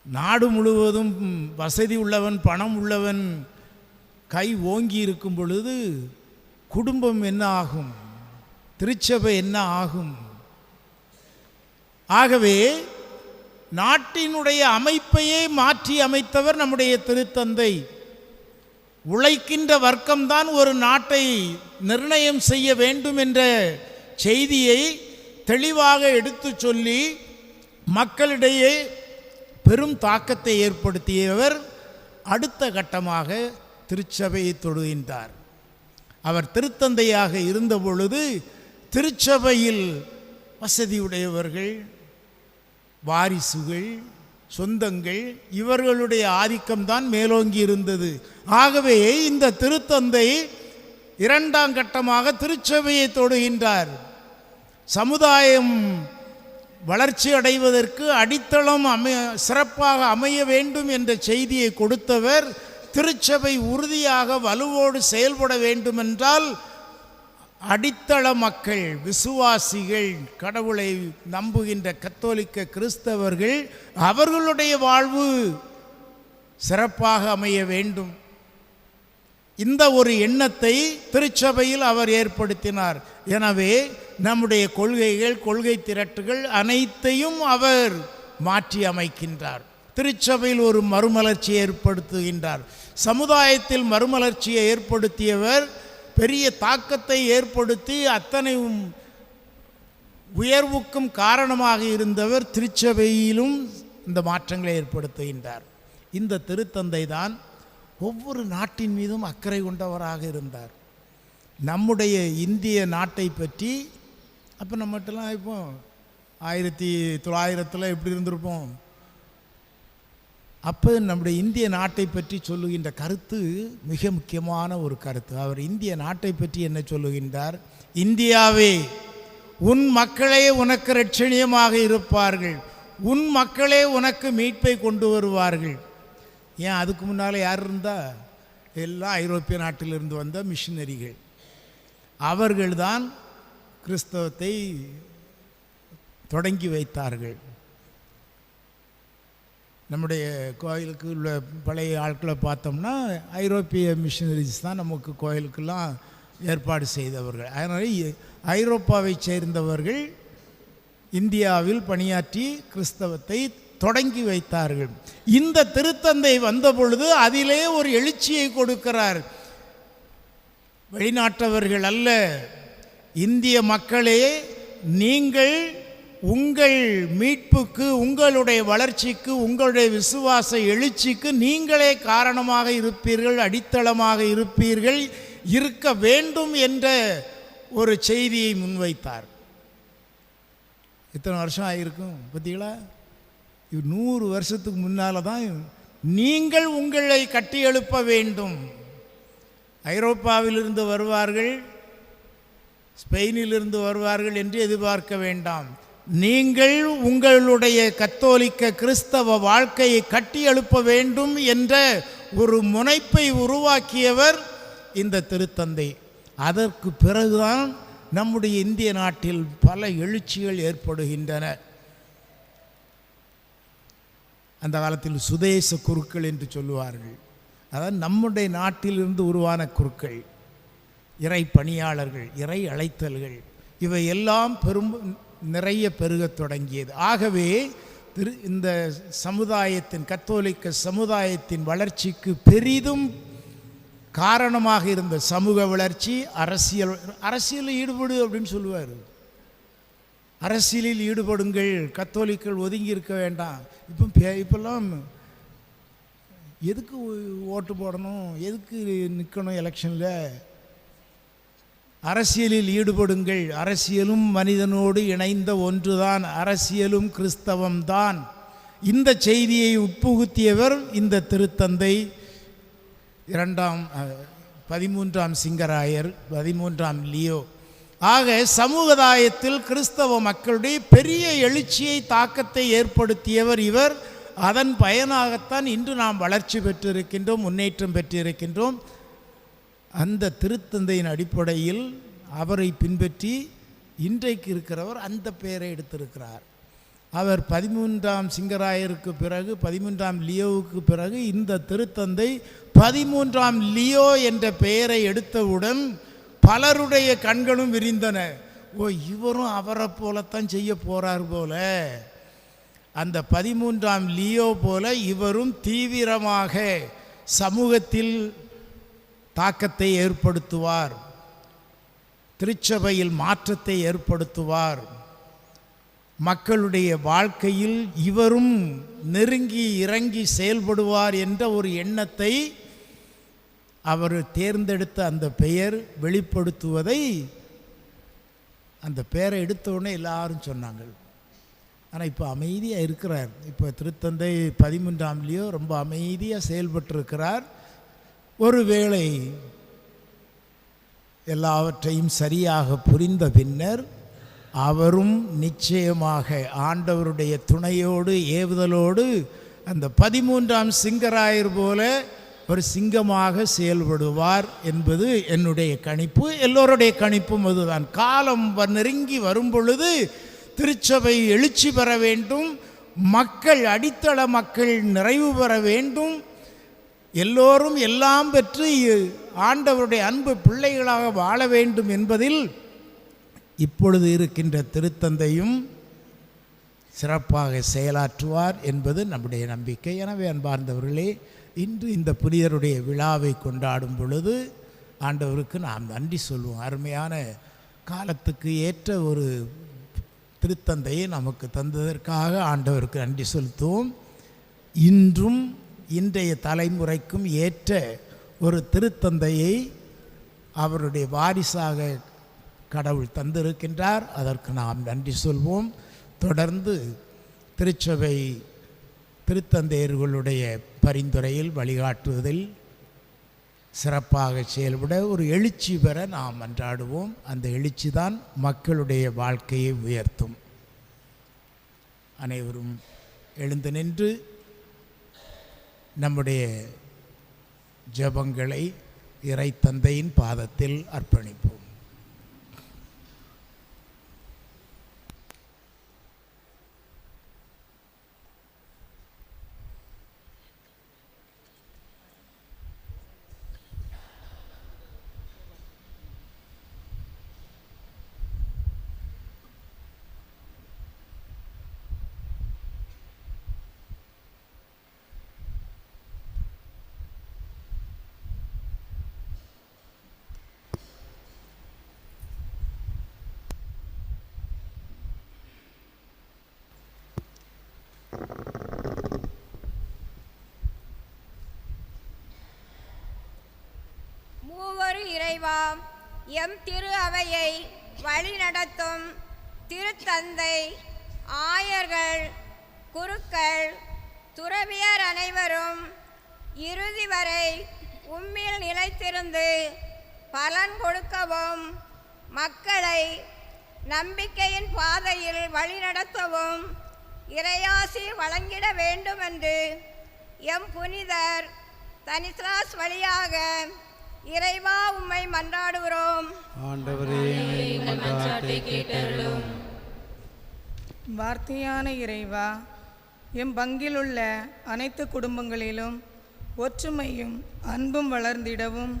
நாடு முழுவதும் வசதி உள்ளவன், பணம் உள்ளவன் கை ஓங்கி இருக்கும் பொழுது குடும்பம் என்ன ஆகும், திருச்சபை என்ன ஆகும்? ஆகவே நாட்டினுடைய அமைப்பையே மாற்றி அமைத்தவர் நம்முடைய திருத்தந்தை. உழைக்கின்ற வர்க்கம்தான் ஒரு நாட்டை நிர்ணயம் செய்ய வேண்டும் என்ற செய்தியை தெளிவாக எடுத்து சொல்லி மக்களிடையே பெரும் தாக்கத்தை ஏற்படுத்தியவர். அடுத்த கட்டமாக திருச்சபையை தொடுகின்றார். அவர் திருத்தந்தையாக இருந்த பொழுது திருச்சபையில் வசதியுடையவர்கள், வாரிசுகள், சொந்தங்கள், இவர்களுடைய ஆதிக்கம்தான் மேலோங்கி இருந்தது. ஆகவே இந்த திருத்தந்தை 2ஆம் கட்டமாக திருச்சபையை தொடுகின்றார். சமுதாயம் வளர்ச்சி அடைவதற்கு அடித்தளம் சிறப்பாக அமைய வேண்டும் என்ற செய்தியை கொடுத்தவர். திருச்சபை உறுதியாக வலுவோடு செயல்பட வேண்டுமென்றால் அடித்தள மக்கள், விசுவாசிகள், கடவுளை நம்புகின்ற கத்தோலிக்க கிறிஸ்தவர்கள், அவர்களுடைய வாழ்வு சிறப்பாக அமைய வேண்டும். இந்த ஒரு எண்ணத்தை திருச்சபையில் அவர் ஏற்படுத்தினார். எனவே நம்முடைய கொள்கைகள், கொள்கை திரட்டுகள் அனைத்தையும் அவர் மாற்றி அமைக்கின்றார். திருச்சபையில் ஒரு மறுமலர்ச்சியை ஏற்படுத்துகின்றார். சமுதாயத்தில் மறுமலர்ச்சியை ஏற்படுத்தியவர், பெரிய தாக்கத்தை ஏற்படுத்தி அத்தனை உயர்வுக்கும் காரணமாக இருந்தவர். திருச்சபையிலும் இந்த மாற்றங்களை ஏற்படுத்துகின்றார். இந்த திருத்தந்தை தான் ஒவ்வொரு நாட்டின் மீதும் அக்கறை கொண்டவராக இருந்தார். நம்முடைய இந்திய நாட்டை பற்றி அப்போ நம்மகிட்டலாம் இப்போ 1900 எப்படி இருந்திருப்போம். அப்போ நம்முடைய இந்திய நாட்டை பற்றி சொல்லுகின்ற கருத்து மிக முக்கியமான ஒரு கருத்து. அவர் இந்திய நாட்டை பற்றி என்ன சொல்லுகின்றார்? இந்தியாவே, உன் மக்களே உனக்கு இரட்சணியமாக இருப்பார்கள், உன் மக்களே உனக்கு மீட்பை கொண்டு வருவார்கள். ஏன் அதுக்கு முன்னால் யார் இருந்தா? எல்லாம் ஐரோப்பிய நாட்டிலிருந்து வந்த மிஷினரிகள். அவர்கள்தான் கிறிஸ்தவத்தை தொடங்கி வைத்தார்கள். நம்முடைய கோயிலுக்கு உள்ள பழைய ஆட்களை பார்த்தோம்னா ஐரோப்பிய மிஷினரிஸ் தான் நமக்கு கோயிலுக்கெல்லாம் ஏற்பாடு செய்தவர்கள். அதனால் ஐரோப்பாவை சேர்ந்தவர்கள் இந்தியாவில் பணியாற்றி கிறிஸ்தவத்தை தொடங்கி வைத்தார்கள். இந்த திருத்தந்தை வந்த பொழுது அதிலே ஒரு எழுச்சியை கொடுக்கிறார். வெளிநாட்டவர்கள் அல்ல, இந்திய மக்களே, நீங்கள் உங்கள் மீட்புக்கு, உங்களுடைய வளர்ச்சிக்கு, உங்களுடைய விசுவாச எழுச்சிக்கு நீங்களே காரணமாக இருப்பீர்கள், அடித்தளமாக இருப்பீர்கள். இருக்க வேண்டும் என்ற ஒரு செய்தியை முன்வைத்தார். இத்தனை வருஷம் ஆகியிருக்கும் பார்த்தீங்களா? 100 வருஷத்துக்கு முன்னால் தான் நீங்கள் உங்களை கட்டி எழுப்ப வேண்டும். ஐரோப்பாவிலிருந்து வருவார்கள், ஸ்பெயினிலிருந்து வருவார்கள் என்று எதிர்பார்க்க வேண்டாம். நீங்கள் உங்களுடைய கத்தோலிக்க கிறிஸ்தவ வாழ்க்கையை கட்டி எழுப்ப வேண்டும் என்ற ஒரு முனைப்பை உருவாக்கியவர் இந்த திருத்தந்தை. அதற்கு பிறகுதான் நம்முடைய இந்திய நாட்டில் பல எழுச்சிகள் ஏற்படுகின்றன. அந்த காலத்தில் சுதேச குருக்கள் என்று சொல்லுவார்கள். அதாவது நம்முடைய நாட்டிலிருந்து உருவான குருக்கள், இறை பணியாளர்கள், இறை அழைத்தல்கள், இவை எல்லாம் நிறைய பெருகத் தொடங்கியது. ஆகவே இந்த சமுதாயத்தின், கத்தோலிக்க சமுதாயத்தின் வளர்ச்சிக்கு பெரிதும் காரணமாக இருந்த சமூக வளர்ச்சி, அரசியலில் ஈடுபடு அப்படின்னு சொல்லுவார். அரசியலில் ஈடுபடுங்கள், கத்தோலிக்கள் ஒதுங்கி இருக்க வேண்டாம். இப்பெல்லாம் எதுக்கு ஓட்டு போடணும், எதுக்கு நிற்கணும் எலெக்ஷனில்? அரசியலில் ஈடுபடுங்கள். அரசியலும் மனிதனோடு இணைந்த ஒன்றுதான், அரசியலும் கிறிஸ்தவம்தான். இந்த செய்தியை உட்புகுத்தியவர் இந்த திருத்தந்தை 13ஆம் சிங்கராயர், 13ஆம் லியோ. ஆக சமூகதாயத்தில் கிறிஸ்தவ மக்களுடைய பெரிய எழுச்சியை, தாக்கத்தை ஏற்படுத்தியவர் இவர். அதன் பயனாகத்தான் இன்று நாம் வளர்ச்சி பெற்றிருக்கின்றோம், முன்னேற்றம் பெற்றிருக்கின்றோம். அந்த திருத்தந்தையின் அடிப்படையில் அவரை பின்பற்றி இன்றைக்கு இருக்கிறவர் அந்த பெயரை எடுத்திருக்கிறார். அவர் 13ஆம் சிங்கராயருக்கு பிறகு, 13ஆம் லியோவுக்கு பிறகு இந்த திருத்தந்தை 13ஆம் லியோ என்ற பெயரை எடுத்தவுடன் பலருடைய கண்களும் விரிந்தன. ஓ, இவரும் அவரை போலத்தான் செய்ய போறார் போல. அந்த 13ஆம் லியோ போல இவரும் தீவிரமாக சமூகத்தில் தாக்கத்தை ஏற்படுத்துவார், திருச்சபையில் மாற்றத்தை ஏற்படுத்துவார், மக்களுடைய வாழ்க்கையில் இவரும் நெருங்கி இறங்கி செயல்படுவார் என்ற ஒரு எண்ணத்தை அவர் தேர்ந்தெடுத்த அந்த பெயர் வெளிப்படுத்துவதை, அந்த பெயரை எடுத்தவுடனே எல்லாரும் சொன்னாங்க. ஆனால் இப்போ அமைதியாக இருக்கிறார். இப்போ திருத்தந்தை 13ஆம் லியோ ரொம்ப அமைதியாக செயல்பட்டிருக்கிறார். ஒருவேளை எல்லாவற்றையும் சரியாக புரிந்த பின்னர் அவரும் நிச்சயமாக ஆண்டவருடைய துணையோடு, ஏவுதலோடு அந்த 13ஆம் சிங்கராயர் போல ஒரு சிங்கமாக செயல்படுவார் என்பது என்னுடைய கணிப்பு. எல்லோருடைய கணிப்பும் அதுதான். காலம் நெருங்கி வரும் பொழுது திருச்சபை எழுச்சி பெற வேண்டும், மக்கள், அடித்தள மக்கள் நிறைவு பெற வேண்டும், எல்லோரும் எல்லாம் பெற்று ஆண்டவருடைய அன்பு பிள்ளைகளாக வாழ வேண்டும் என்பதில் இப்பொழுது இருக்கின்ற திருத்தந்தையும் சிறப்பாக செயலாற்றுவார் என்பது நம்முடைய நம்பிக்கை. எனவே அன்பார்ந்தவர்களே, இன்று இந்த புனிதருடைய விழாவை கொண்டாடும் பொழுது ஆண்டவருக்கு நாம் நன்றி சொல்வோம். அருமையான காலத்துக்கு ஏற்ற ஒரு திருத்தந்தையை நமக்கு தந்ததற்காக ஆண்டவருக்கு நன்றி செலுத்துவோம். இன்றும் இன்றைய தலைமுறைக்கும் ஏற்ற ஒரு திருத்தந்தையை அவருடைய வாரிசாக கடவுள் தந்திருக்கின்றார். அதற்கு நாம் நன்றி சொல்வோம். தொடர்ந்து திருச்சபை திருத்தந்தையர்களுடைய பரிந்துரையில் வழிகாட்டுவதில் சிறப்பாக செயல்பட ஒரு எழுச்சி பெற நாம் மன்றாடுவோம். அந்த எழுச்சி தான் மக்களுடைய வாழ்க்கையை உயர்த்தும். அனைவரும் எழுந்து நின்று நம்முடைய ஜெபங்களை இறை தந்தையின் பாதத்தில் அர்ப்பணிப்போம். எம் திரு அவையை வழிநடத்தும் திருத்தந்தை, ஆயர்கள், குருக்கள், துறவியர் அனைவரும் இறுதி வரை உம்மில் நிலைத்திருந்து பலன் கொடுக்கவும், மக்களை நம்பிக்கையின் பாதையில் வழிநடத்தவும் இறையாசி வழங்கிட வேண்டுமென்று எம் புனிதர் தனிஸ்லாஸ் வழியாக இறைவா உம்மை மன்றாடுகிறோம். ஆண்டவரே எங்கள் மன்றாட்டை கேட்டருளும். வார்த்தையான இறைவா, எம் பங்கிலுள்ள அனைத்து குடும்பங்களிலும் ஒற்றுமையும் அன்பும் வளர்ந்திடவும்,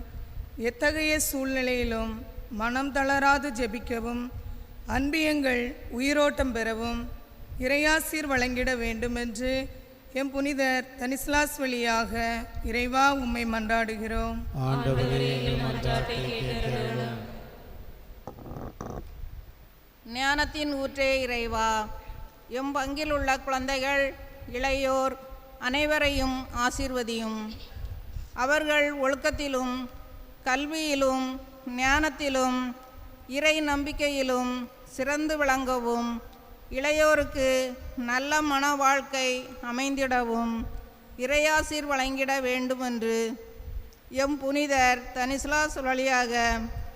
எத்தகைய சூழ்நிலையிலும் மனம் தளராது ஜெபிக்கவும், அன்பியங்கள் உயிரோட்டம் பெறவும் இறையாசீர் வழங்கிட வேண்டுமென்று எம் புனிதர் தனிஸ்லாஸ் வழியாக இறைவா உம்மை மன்றாடுகிறோம். ஆண்டவரே எங்கள் மன்றாட்டை கேட்டருளும். ஞானத்தின் ஊற்றே இறைவா, எம் பங்கில் உள்ள குழந்தைகள், இளையோர் அனைவரையும் ஆசீர்வதியும். அவர்கள் ஒழுக்கத்திலும் கல்வியிலும் ஞானத்திலும் இறை நம்பிக்கையிலும் சிறந்து விளங்கவும், இளையோருக்கு நல்ல மன வாழ்க்கை அமைந்திடவும் இறையாசீர் வழங்கிட வேண்டுமென்று எம் புனிதர் தனிஸ்லாஸ் வழியாக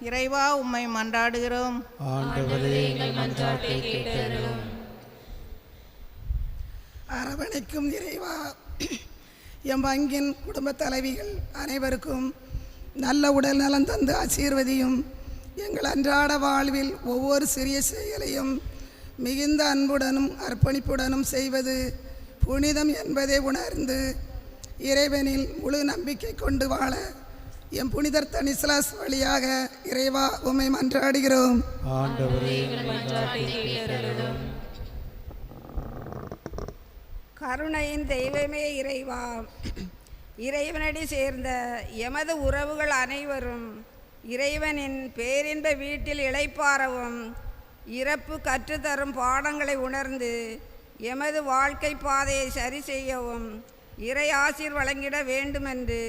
இறைவா உம்மை மன்றாடுகிறோம். ஆண்டவரே எங்கள் மன்றாட்டை கேட்டருளும். அரவணைக்கும் இறைவா, எம் பங்கின் குடும்ப தலைவிகள் அனைவருக்கும் நல்ல உடல் நலம் தந்து ஆசீர்வதியும். எங்கள் அன்றாட வாழ்வில் ஒவ்வொரு சிறிய செயலையும் மிகுந்த அன்புடனும் அர்ப்பணிப்புடனும் செய்வது புனிதம் என்பதை உணர்ந்து இறைவனில் முழு நம்பிக்கை கொண்டு வாழ எம் புனிதர் தனிஸ்லாஸ் வழியாக இறைவா உம்மை மன்றாடுகிறோம். ஆண்டவரே எங்கள் மன்றாட்டை கேட்டருளும். கருணையின் தெய்வமே இறைவா, இறைவனடி சேர்ந்த எமது உறவுகள் அனைவரும் இறைவனின் பேரின்ப வீட்டில் இளைப்பாறவும், இறப்பு கற்றுத்தரும் பாடங்களை உணர்ந்து எமது வாழ்க்கை பாதையை சரி செய்யவும் இறை ஆசீர் வழங்கிட வேண்டுமென்று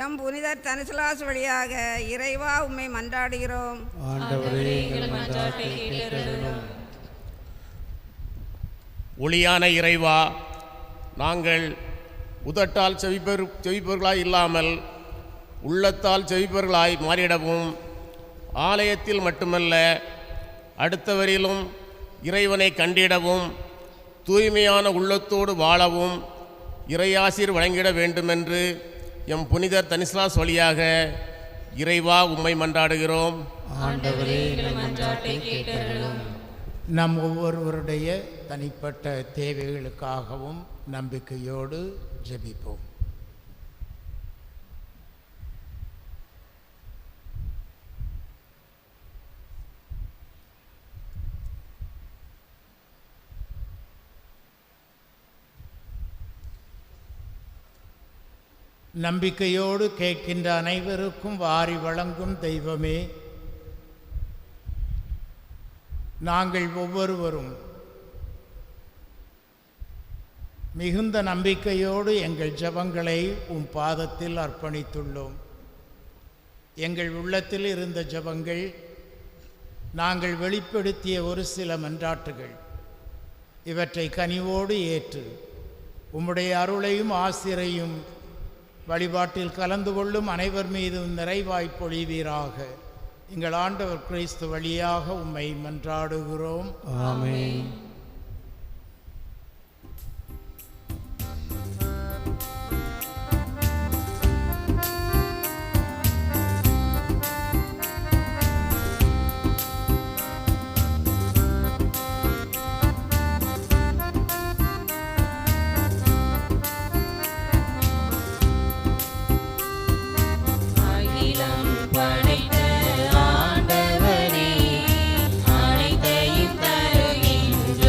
எம் புனிதர் தனிஸ்லாஸ் வழியாக இறைவா உம்மை மன்றாடுகிறோம். ஆண்டவரே எங்கள் மன்றாட்டை கேட்டருளும். ஒளியான இறைவா, நாங்கள் உதட்டால் செவிப்பவர்களாய் இல்லாமல் உள்ளத்தால் செவிப்பவர்களாய் மாறிடவும், ஆலயத்தில் மட்டுமல்ல அடுத்தவரிலும் இறைவனை கண்டிடவும், தூய்மையான உள்ளத்தோடு வாழவும் இறையாசீர் வழங்கிட வேண்டுமென்று எம் புனிதர் தனிஸ்லாஸ் வழியாக இறைவா உம்மை மன்றாடுகிறோம். ஆண்டவரே எங்கள் மன்றாட்டை கேட்டருளும். நம் ஒவ்வொருவருடைய தனிப்பட்ட தேவைகளுக்காகவும் நம்பிக்கையோடு ஜெபிப்போம். நம்பிக்கையோடு கேட்கின்ற அனைவருக்கும் வாரி வழங்கும் தெய்வமே, நாங்கள் ஒவ்வொருவரும் மிகுந்த நம்பிக்கையோடு எங்கள் ஜெபங்களை உம் பாதத்தில் அர்ப்பணித்துள்ளோம். எங்கள் உள்ளத்தில் இருந்த ஜெபங்கள், நாங்கள் வெளிப்படுத்திய ஒரு சில மன்றாட்டுகள், இவற்றை கனிவோடு ஏற்று உம்முடைய அருளையும் ஆசிரையும் வழிபாட்டில் கலந்து கொள்ளும் அனைவர் மீதும் நிறைவாய்ப் பொழிவீராக. எங்கள் ஆண்டவர் கிறிஸ்து வழியாக உம்மை மன்றாடுகிறோம். ஆமென். அகிலம் படைத்த ஆண்டவரே, அனைத்தையும் தருகின்ற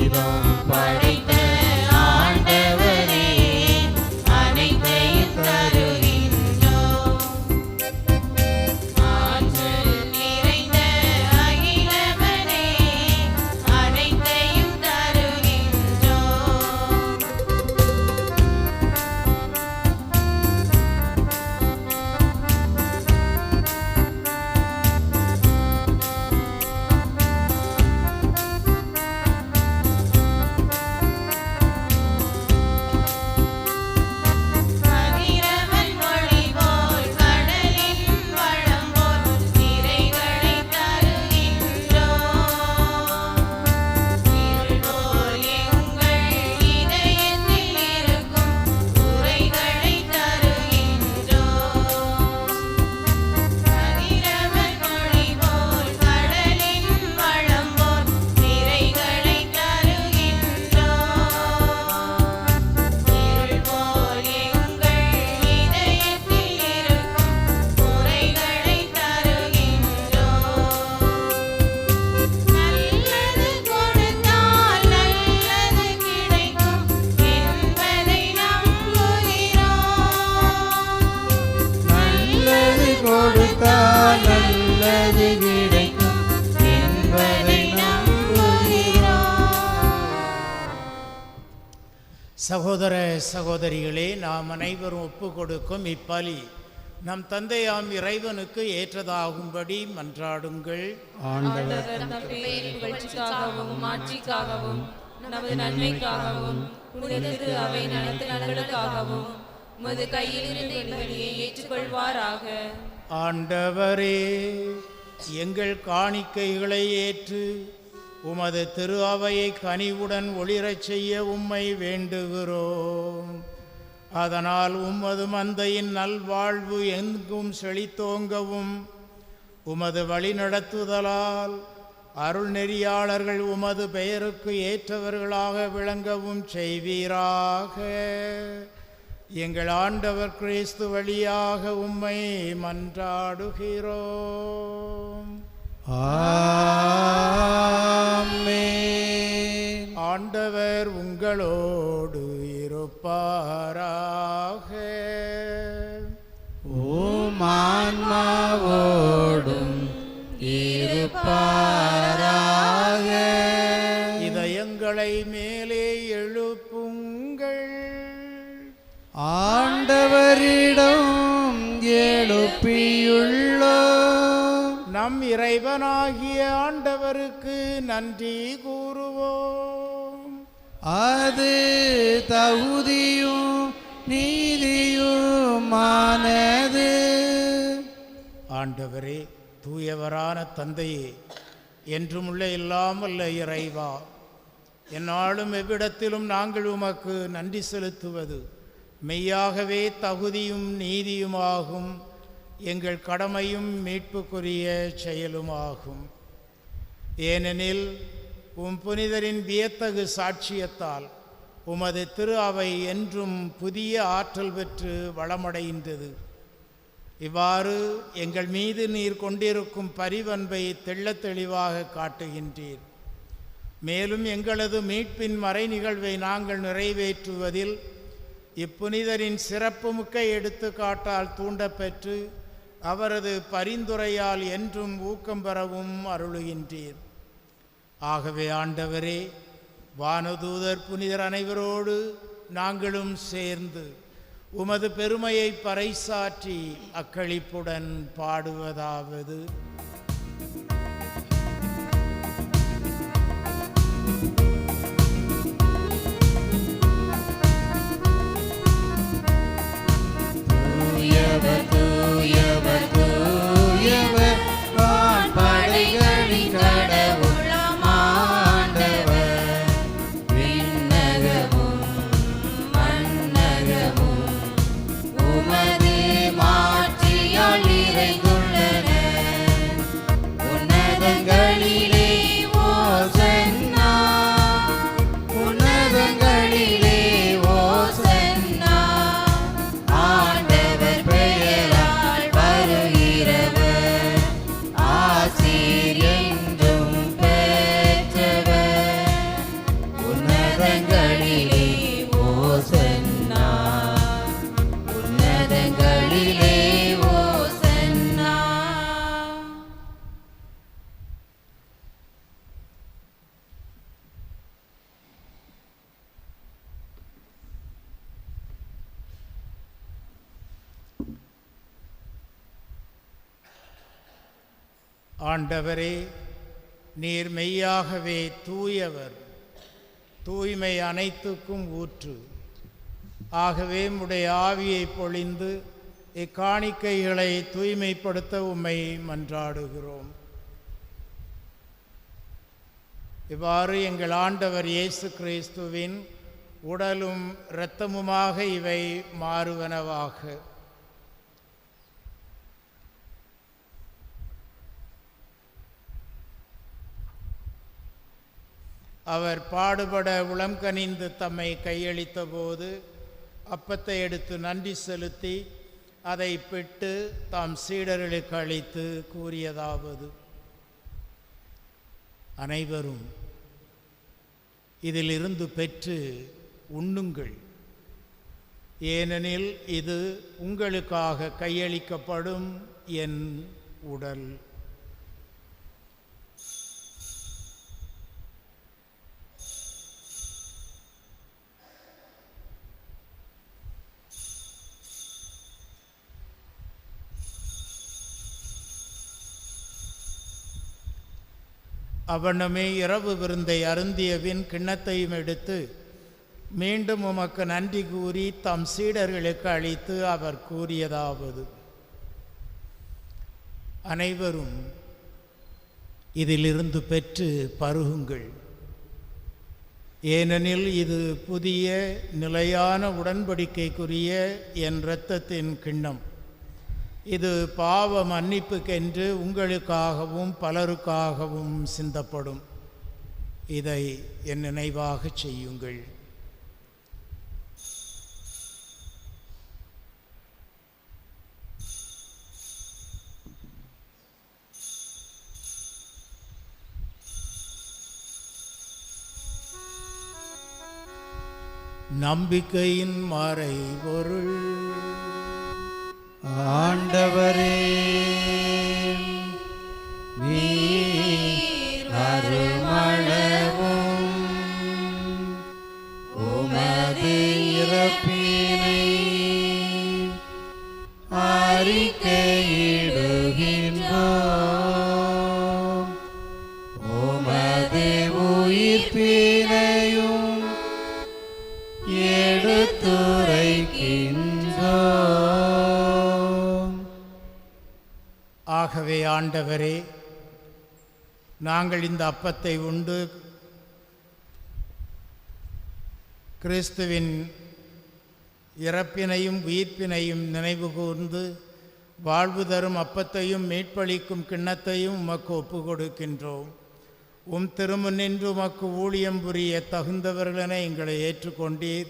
தீபம் படைத்த ஆண்டவரே அனைத்தையும் தருகின்றோம். ஆற்றல் நிறைந்த அகிலவனே அனைத்தையும் தருகின்றோம். கதிரவன் மொழி போல் கடலின் வளம் போல் நிறைகளை தருகின்றோம். இருள் போல் எங்கள் இதயத்தில் இருக்கும் குறைகளை தருகின்றோம். கதிரவன் மொழி போல் கடலின் வளம் போல் நிறைகளை தருகின்றோம். இருள் போல் எங்கள் இதயத்தில் இருக்கும் குறைகளை தருகின்றோம். நல்லது கொடுத்தால் நல்லது கிடைக்கும் என்பதை நம்புகிறோம். நல்லது கொடுத்தால் நல்லது கிடைக்கும் என்பதை சகோதர சகோதரிகளே, நாம் அனைவரும் ஒப்பு கொடுக்கும் இப்பலி நம் தந்தையாம் இறைவனுக்கு ஏற்றதாகும்படி மன்றாடுங்கள். ஆண்டவர் தம் பெயரின் புகழ்ச்சிக்காகவும் மாட்சிக்காகவும் நமது நன்மைக்காகவும் புனித திரு அவை அனைத்து நலன்களுக்காகவும் உமது கையிலிருந்து பலியை ஏற்றுக்கொள்வாராக. ஆண்டவரே, எங்கள் காணிக்கைகளை ஏற்று உமது திரு அவையை கனிவுடன் ஒளிரச் செய்ய உம்மை வேண்டுகிறோம். அதனால் உமது மந்தையின் நல்வாழ்வு எங்கும் செழித்தோங்கவும் உமது வழிநடத்துதலால் அருள் நெறியாளர்கள் உமது பெயருக்கு ஏற்றவர்களாக விளங்கவும் செய்வீராக. எங்கள் ஆண்டவர் கிறிஸ்து வழியாக உம்மை மன்றாடுகிறோம். ஆமென். ஆண்டவர் உங்களோடு இருப்பாராக. உம் ஆன்மாவோடும் இருப்பாராக. இதயங்களை மேலே எழுப்புங்கள். ஆண்டவரிடம் எழுப்பியுள்ளோம். நம் இறைவனாகிய ஆண்டவருக்கு நன்றி கூறுவோம். அது தகுதியும் நீதியுமானது. ஆண்டவரே, தூயவரான தந்தையே, என்றுமுள்ள இல்லாமல்ல இறைவா, எந்நாளும் எவ்விடத்திலும் நாங்கள் உமக்கு நன்றி செலுத்துவது மெய்யாகவே தகுதியும் நீதியுமாகும், எங்கள் கடமையும் மீட்புக்குரிய செயலுமாகும். ஏனெனில் உம் புனிதரின் வியத்தகு சாட்சியத்தால் உமது திரு அவை என்றும் புதிய ஆற்றல் பெற்று வளமடைகின்றது. இவ்வாறு எங்கள் மீது நீர் கொண்டிருக்கும் பரிவன்பை தெள்ளத் தெளிவாக காட்டுகின்றீர். மேலும் எங்களது மீட்பின் மறை நிகழ்வை நாங்கள் நிறைவேற்றுவதில் இப்புனிதரின் சிறப்புமிக்க எடுத்துக்காட்டால் தூண்டப்பெற்று அவரது பரிந்துரையால் என்றும் ஊக்கம் பெறவும் அருளுகின்றீர். ஆகவே ஆண்டவரே, வானதூதர் புனிதர் அனைவரோடு நாங்களும் சேர்ந்து உமது பெருமையை பறைசாற்றி அக்களிப்புடன் பாடுவதாவது: தூயவர் தூயவர் தூயவர் வான்படைகளின் கடவுளாம் ஆண்டவர். விண்ணகமும் மண்ணகமும் உமது மாட்சியால் நிறைந்துள்ளன. உன்னதங்களிலே ஓசன்னா, உன்னதங்களிலே ஓசன்னா. ஆண்டவரே, நீர் மெய்யாகவே தூயவர், தூய்மை அனைத்துக்கும் ஊற்று. ஆகவே உம்முடைய ஆவியை பொழிந்து இக்காணிக்கைகளை தூய்மைப்படுத்த உம்மை மன்றாடுகிறோம். இவ்வாறு எங்கள் ஆண்டவர் இயேசு கிறிஸ்துவின் உடலும் இரத்தமுமாக இவை மாறுவனவாக. அவர் பாடுபட உளம் கனிந்து தம்மை கையளித்த போது அப்பத்தை எடுத்து நன்றி செலுத்தி அதை பிட்டு தாம் சீடர்களுக்கு அளித்து கூறியதாவது: அனைவரும் இதிலிருந்து பெற்று உண்ணுங்கள், ஏனெனில் இது உங்களுக்காக கையளிக்கப்படும் என் உடல். அவனமே இரவு விருந்தை அருந்தியபின் கிண்ணத்தையும் எடுத்து மீண்டும் உமக்கு நன்றி கூறி தம் சீடர்களுக்கு அளித்து அவர் கூறியதாவது: அனைவரும் இதிலிருந்து பெற்று பருகுங்கள், ஏனெனில் இது புதிய நிலையான உடன்படிக்கைக்குரிய என் இரத்தத்தின் கிண்ணம். இது பாவ மன்னிப்புக்கென்று உங்களுக்காகவும் பலருக்காகவும் சிந்தப்படும். இதை என் நினைவாக செய்யுங்கள். நம்பிக்கையின் மறைபொருள். ஆண்டவரே, நீர் வருமளவும் உமது இறப்பினை அறிக்கையிடுகின்றோம், உமது உயிர்ப்பினையும் எடுத்துரைக்கின்றோம். ஆகவே ஆண்டவரே, நாங்கள் இந்த அப்பத்தை உண்டு கிறிஸ்துவின் இறப்பினையும் உயிர்ப்பினையும் நினைவு கூர்ந்து வாழ்வு தரும் அப்பத்தையும் மீட்பளிக்கும் கிண்ணத்தையும் உமக்கு ஒப்பு கொடுக்கின்றோம். உம் திருமுன்னின்று உமக்கு ஊழியம் புரிய தகுந்தவர்களென எங்களை ஏற்றுக்கொண்டீர்.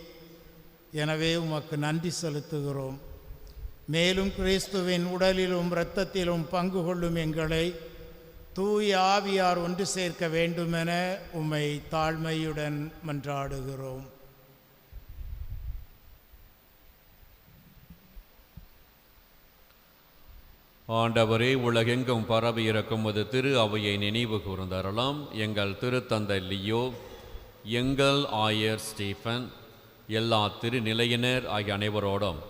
எனவே உமக்கு நன்றி செலுத்துகிறோம். மேலும் கிறிஸ்துவின் உடலிலும் இரத்தத்திலும் பங்கு கொள்ளும் எங்களை தூய ஆவியார் ஒன்று சேர்க்க வேண்டுமென உம்மை தாழ்மையுடன் மன்றாடுகிறோம். ஆண்டவரே, உலகெங்கும் பரவி இருக்கும் ஒரு திரு அவையை நினைவு கூர்ந்தரலாம். எங்கள் திருத்தந்தை லியோ, எங்கள் ஆயர் ஸ்டீஃபன், எல்லா திருநிலையினர் ஆகிய அனைவரோடும்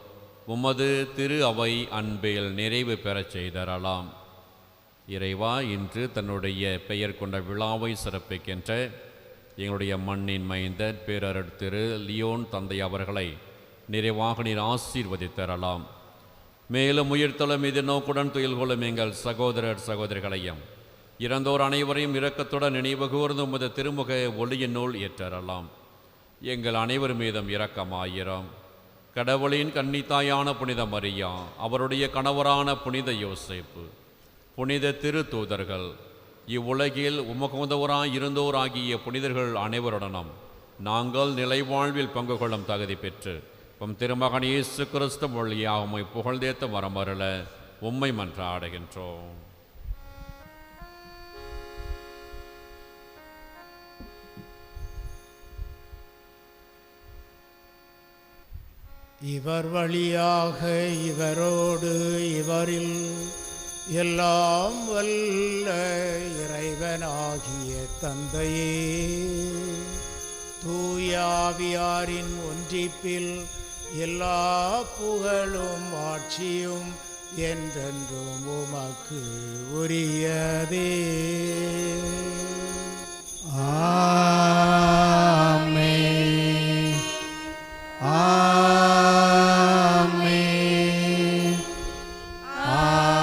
உமது திரு அவை அன்பில் நிறைவு பெறச் செய்தரலாம். இறைவா, இன்று தன்னுடைய பெயர் கொண்ட விழாவை சிறப்பிக்கின்ற எங்களுடைய மண்ணின் மைந்தர் பேரருட் திரு லியோன் தந்தை அவர்களை நிறைவாக நீர் ஆசீர்வதித்தரலாம். மேலும் உயிர்த்தலும் இது நோக்குடன் துயில் கொள்ளும் எங்கள் சகோதரர் சகோதரிகளையும் இறந்தோர் அனைவரையும் இரக்கத்துடன் நினைவு கூர்ந்து உமது திருமுக ஒளியினுள் ஏற்றரலாம். எங்கள் அனைவர் மீதும் இரக்கமாயிரம். கடவுளின் கன்னித்தாயான புனித மரியா, அவருடைய கணவரான புனித யோசேப்பு, புனித திரு தூதர்கள், இவ்வுலகில் உமக்குந்தவராய் இருந்தோராகிய புனிதர்கள் அனைவருடனும் நாங்கள் நிலைவாழ்வில் பங்கு கொள்ளும் தகுதி பெற்று உம் திருமகன் இயேசு கிறிஸ்து வழியாக உம்மை புகழ்ந்தேத்த வரமருள உம்மை மன்றாடுகின்றோம். இவர் வழியாக இவரோடு இவரில் எல்லாம் வல்ல இறைவனாகிய தந்தையே, தூயாவியாரின் ஒன்றிப்பில் எல்லா புகழும் ஆட்சியும் என்றென்றும் உமக்கு உரியதே. ஆமென். ஆமென். ஆமென்.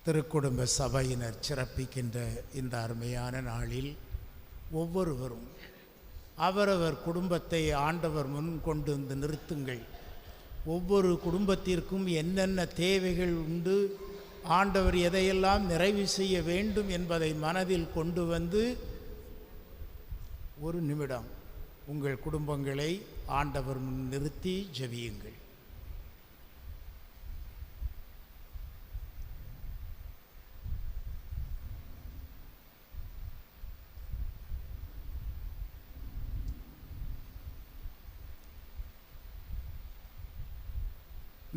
திருக்குடும்ப சபையினர் சிறப்பிக்கின்ற இந்த அருமையான நாளில் ஒவ்வொருவரும் அவரவர் குடும்பத்தை ஆண்டவர் முன் கொண்டு வந்து நிறுத்துங்கள். ஒவ்வொரு குடும்பத்திற்கும் என்னென்ன தேவைகள் உண்டு, ஆண்டவர் எதையெல்லாம் நிறைவு செய்ய வேண்டும் என்பதை மனதில் கொண்டு வந்து ஒரு நிமிடம் உங்கள் குடும்பங்களை ஆண்டவர் முன் நிறுத்தி ஜெபியுங்கள்.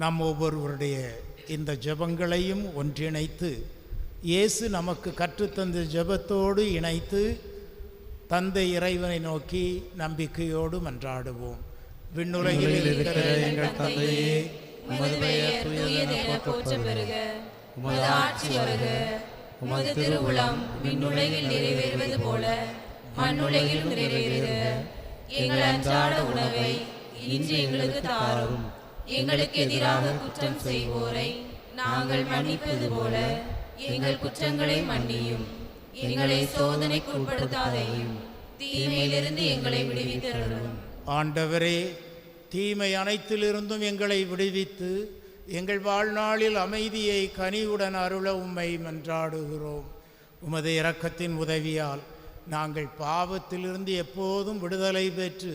நம் ஒவ்வொருவருடைய இந்த ஜெபங்களையும் ஒன்றிணைத்து இயேசு நமக்கு கற்றுத்தந்த ஜெபத்தோடு இணைத்து தந்தை இறைவனை நோக்கி நம்பிக்கையோடு மன்றாடுவோம். விண்ணுலகில் இருக்கிற எங்கள் தந்தையே, உமது பெயர் தூயதென போற்றப் பெறுக. உமது ஆட்சி வருக. உமது திருவுளம் விண்ணுலகில் நிறைவேறுவது போல மண்ணுலகிலும் நிறைவேறுக. எங்கள் அன்றாட உணவை இன்று எங்களுக்கு தாரும். எங்களுக்கு எதிராக குற்றம் செய்வோரை நாங்கள் மன்னிப்பது போல எங்கள் குற்றங்களை மன்னியும். எங்களை சோதனைக்கு உட்படுத்தாதையும், தீமையிலிருந்து எங்களை விடுவித்தருளும். ஆண்டவரே, தீமை அனைத்திலிருந்தும் எங்களை விடுவித்து எங்கள் வாழ்நாளில் அமைதியை கனிவுடன் அருள உம்மை மன்றாடுகிறோம். உமது இரக்கத்தின் உதவியால் நாங்கள் பாவத்திலிருந்து எப்போதும் விடுதலை பெற்று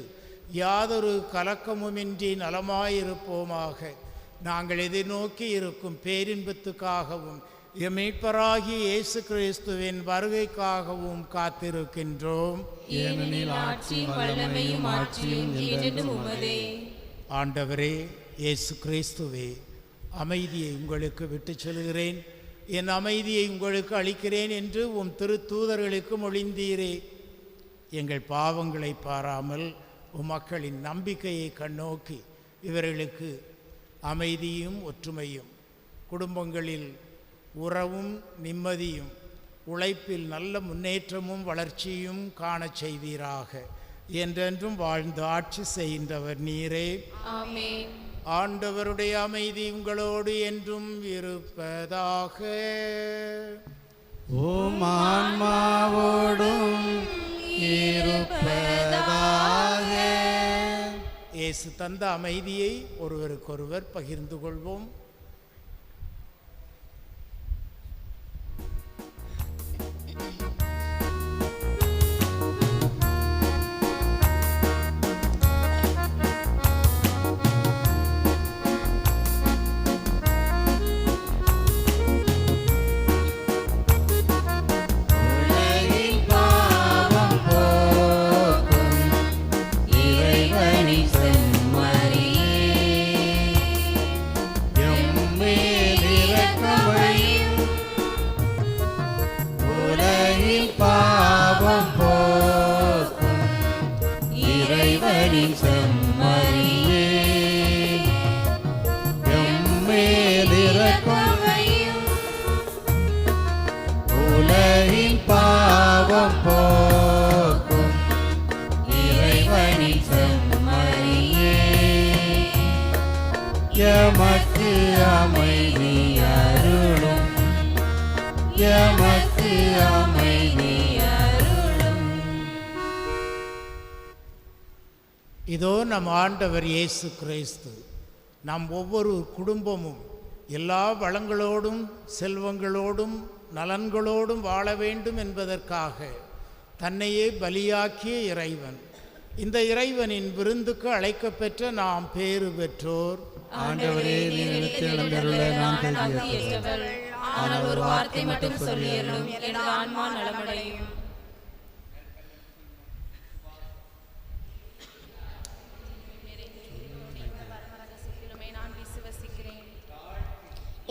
யாதொரு கலக்கமுமின்றி நலமாயிருப்போமாக. நாங்கள் எதிர்நோக்கி இருக்கும் பேரின்பத்துக்காகவும் எம் மீட்பராகிய இயேசு கிறிஸ்துவின் வருகைக்காகவும் காத்திருக்கின்றோம். ஏனெனில் ஆட்சியும் வல்லமையும் ஆட்சியும் என்றென்றும் உமதே. ஆண்டவரே இயேசு கிறிஸ்துவே, அமைதியை உங்களுக்கு விட்டுச் செல்கிறேன், என் அமைதியை உங்களுக்கு அளிக்கிறேன் என்று உம் திருத்தூதர்களுக்கு மொழிந்தீரே. எங்கள் பாவங்களை பாராமல் மக்களின் நம்பிக்கையை கண்ணோக்கி இவர்களுக்கு அமைதியும் ஒற்றுமையும், குடும்பங்களில் உறவும் நிம்மதியும், உழைப்பில் நல்ல முன்னேற்றமும் வளர்ச்சியும் காணச் செய்வீராக. என்றென்றும் வாழ்ந்து ஆட்சி செய்கின்றவர் நீரே. ஆமென். ஆண்டவருடைய அமைதி உங்களோடு என்றும் இருப்பதாக. உம் ஆன்மாவோடும் இருப்பதாக. இயேசு தந்த அமைதியை ஒருவருக்கொருவர் பகிர்ந்து கொள்வோம். எமக்கு அமைதி அருளும், எமக்கு அமைதி அருளும். இதோ நம் ஆண்டவர் இயேசு கிறிஸ்து நம் ஒவ்வொரு குடும்பமும் எல்லா வளங்களோடும் செல்வங்களோடும் நலன்களோடும் வாழ வேண்டும் என்பதற்காக தன்னையே பலியாக்கிய இறைவன். இந்த இறைவனின் விருந்துக்கு அழைக்கப்பெற்ற நாம் பேறு பெற்றோர். ஆண்டவரே, நீர் எழுந்தருள நான் தகுதியற்றவர். ஆனால் ஒரு வார்த்தை மட்டும் சொல்லியருளும், எனது ஆன்மா நலமடையும்.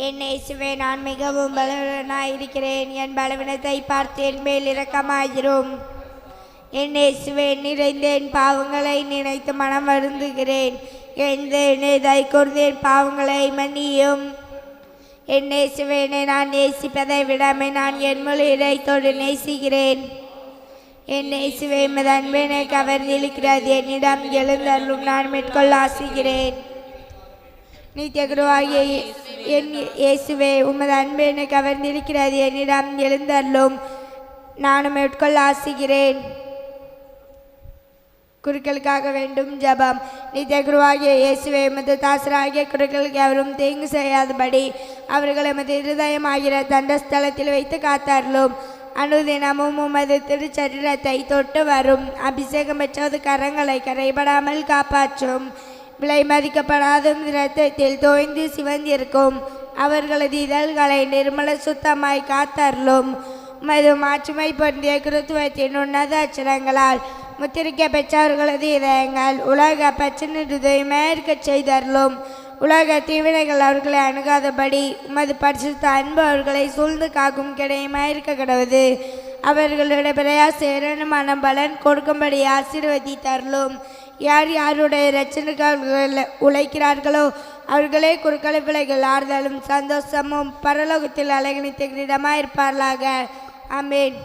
என் இயேசுவே, நான் மிகவும் பலவீனனாயிருக்கிறேன். என் பலவீனத்தை பார்த்து என் மேல் இரக்கமாயிரும். என் இயேசுவே, நிறைந்த என் பாவங்களை நினைத்து மனம் வருந்துகிறேன். எழுந்ததை கூர்ந்து என் பாவங்களை மன்னியும். என் இயேசுவே, நான் நேசிப்பதை விடாமை நான் என் முழு இதயத்தோடு நேசிக்கிறேன். என் இயேசுவே, உமது அன்பினை கவர்ந்திருக்கிறது. என்னிடம் எழுந்தருளும், நான் மேற்கொள்ள ஆசிக்கிறேன். நித்திய குருவாகிய என் இயேசுவே, உமது அன்பு என்னை கவர்ந்திருக்கிறது. என்னிடம் எழுந்தருளும், நானும் மேற்கொள்ள ஆசிக்கிறேன். குருக்களுக்காக வேண்டும் ஜபம். நித்திய குருவாகிய இயேசுவே, உமது தாசராகிய குருக்களுக்கு அவரும் தீங்கு செய்யாதபடி அவர்கள் எமது இருதயமாகிற தண்டஸ்தலத்தில் வைத்து காத்தார்களும். அனுதினமும் உமது திருச்சரீரத்தை தொட்டு வரும் அபிஷேகம் பெற்றது கரங்களை கரைபடாமல் காப்பாற்றும். விலை மதிக்கப்படாதும் இரத்தத்தில் தோய்ந்து சிவந்திருக்கும் அவர்களது இதழ்களை நிர்மல சுத்தமாய் காத்தருளும். உமது மாற்றுமை பொருந்திய கிறித்துவத்தின் உன்னத அச்சரங்களால் முத்திரிக்க பெற்றவர்களது இதயங்கள் உலக பச்சனிருதயமேற்க செய்தருளும். உலக தீவினைகள் அவர்களை அணுகாதபடி உமது பரிசுத்த அன்பு அவர்களை சூழ்ந்து காக்கும் கிடையமாயிருக்க கிடவது. அவர்களுடைய பிரயாசமான பலன் கொடுக்கும்படி ஆசீர்வதித்தருளும். யார் யாருடைய இரட்சணுக்காக உழைக்கிறார்களோ அவர்களே குறுக்களை பிள்ளைகள் ஆறுதலும் சந்தோஷமும் பரலோகத்தில் அழகணித்த கிரீடமாக இருப்பார்களாக. ஆமென்.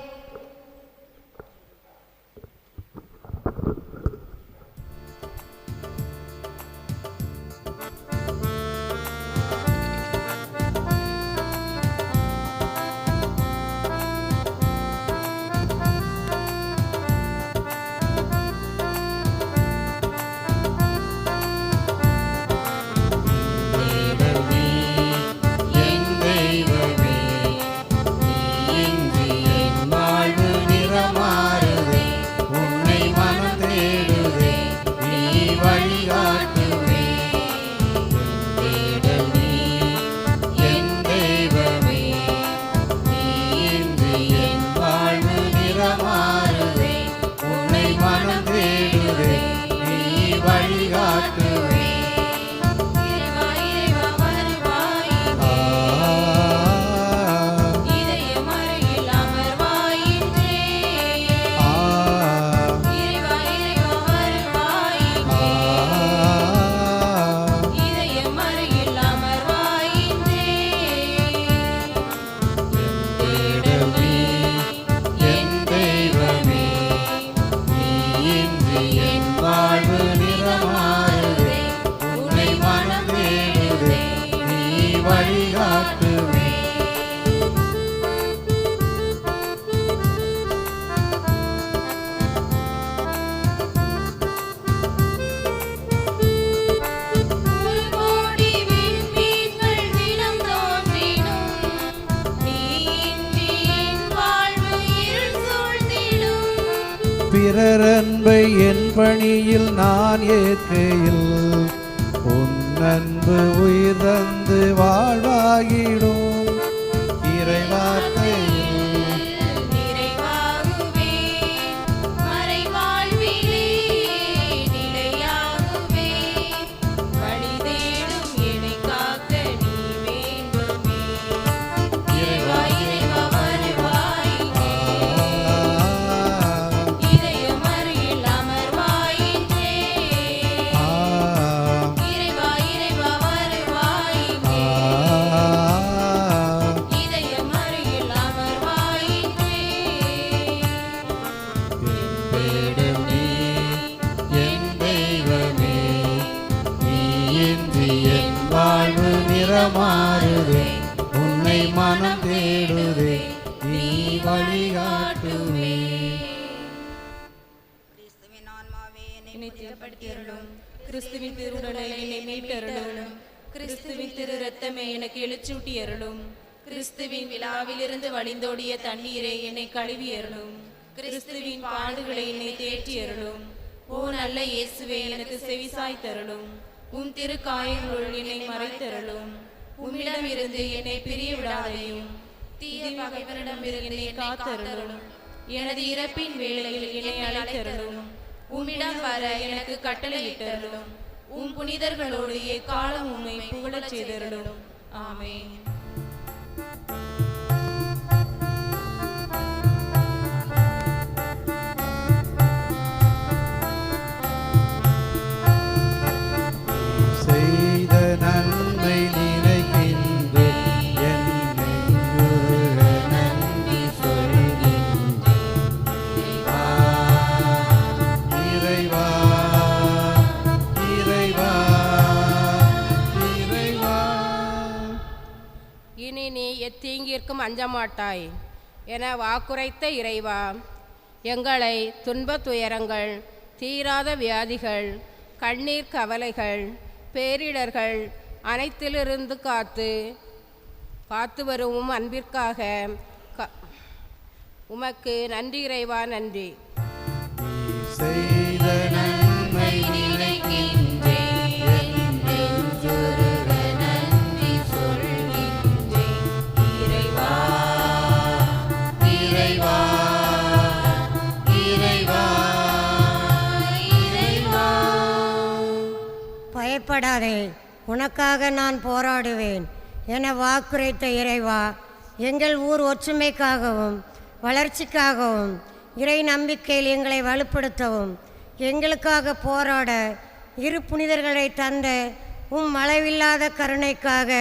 பிறர் அன்பை என் பணியில் நான் ஏற்கையில் உன் அன்பு உயிர் தந்து வாழ்வாகிடும். இறைவார்த்தையில் மாறுதே உன்னை மனம் தேடுதே நீ வழிகாட்டுவே. கிறிஸ்துவின் திருவுடலை என்னை மீட்டருளும். கிறிஸ்துவின் திரு ரத்தமே எனக்கு எழுச்சூட்டி அருளும். கிறிஸ்துவின் விழாவிலிருந்து வழிந்தோடிய தண்ணீரை என்னை கழுவி அருளும். கிறிஸ்துவின் பாடுகளை என்னை தேற்றி அருளும். ஓ நல்ல இயேசுவே, எனக்கு செவிசாய் தருளும். உம் திரு காயங்களுள் என்னை மறைத்தருளும். உம்மிடம் இருந்து என்னை பிரிய விடாதையும் தீய பகைவரிடமிருந்து என்னை காத்தருளும். எனது இறப்பின் வேளையில் என்னை அழைத்தருளும். உம்மிடம் வர எனக்கு கட்டளையிட்டருளும். உம் புனிதர்களோடு எக்காலம் உம்மை புகழச் செய்தருளும். ஆமென். செய்த நன்மை நினைக்கின்றேன், என் நெஞ்சுருக நன்றி சொல்கின்றேன். இறைவா, இறைவா, இறைவா. இனி நீ எத்தீங்கிற்கும் அஞ்சமாட்டாய் என வாக்குரைத்த இறைவா, எங்களை துன்பத் துயரங்கள், தீராத வியாதிகள், கண்ணீர் கவலைகள், பேரிடர்கள் அனைத்திலிருந்து காத்து வரும் அன்பிற்காக உமக்கு நன்றி இறைவா, நன்றி. செய்த நன்மை நினைக்கின்றேன், என் நெஞ்சுருக நன்றி சொல்கின்றேன். இறைவா, இறைவா, இறைவா, இறைவா. பயப்படாதே, உனக்காக நான் போராடுவேன் என வாக்குரைத்த இறைவா, எங்கள் ஊர் ஒற்றுமைக்காகவும் வளர்ச்சிக்காகவும் இறை நம்பிக்கையில் எங்களை வலுப்படுத்தவும் எங்களுக்காக போராட இரு புனிதர்களை தந்த உம் அளவில்லாத கருணைக்காக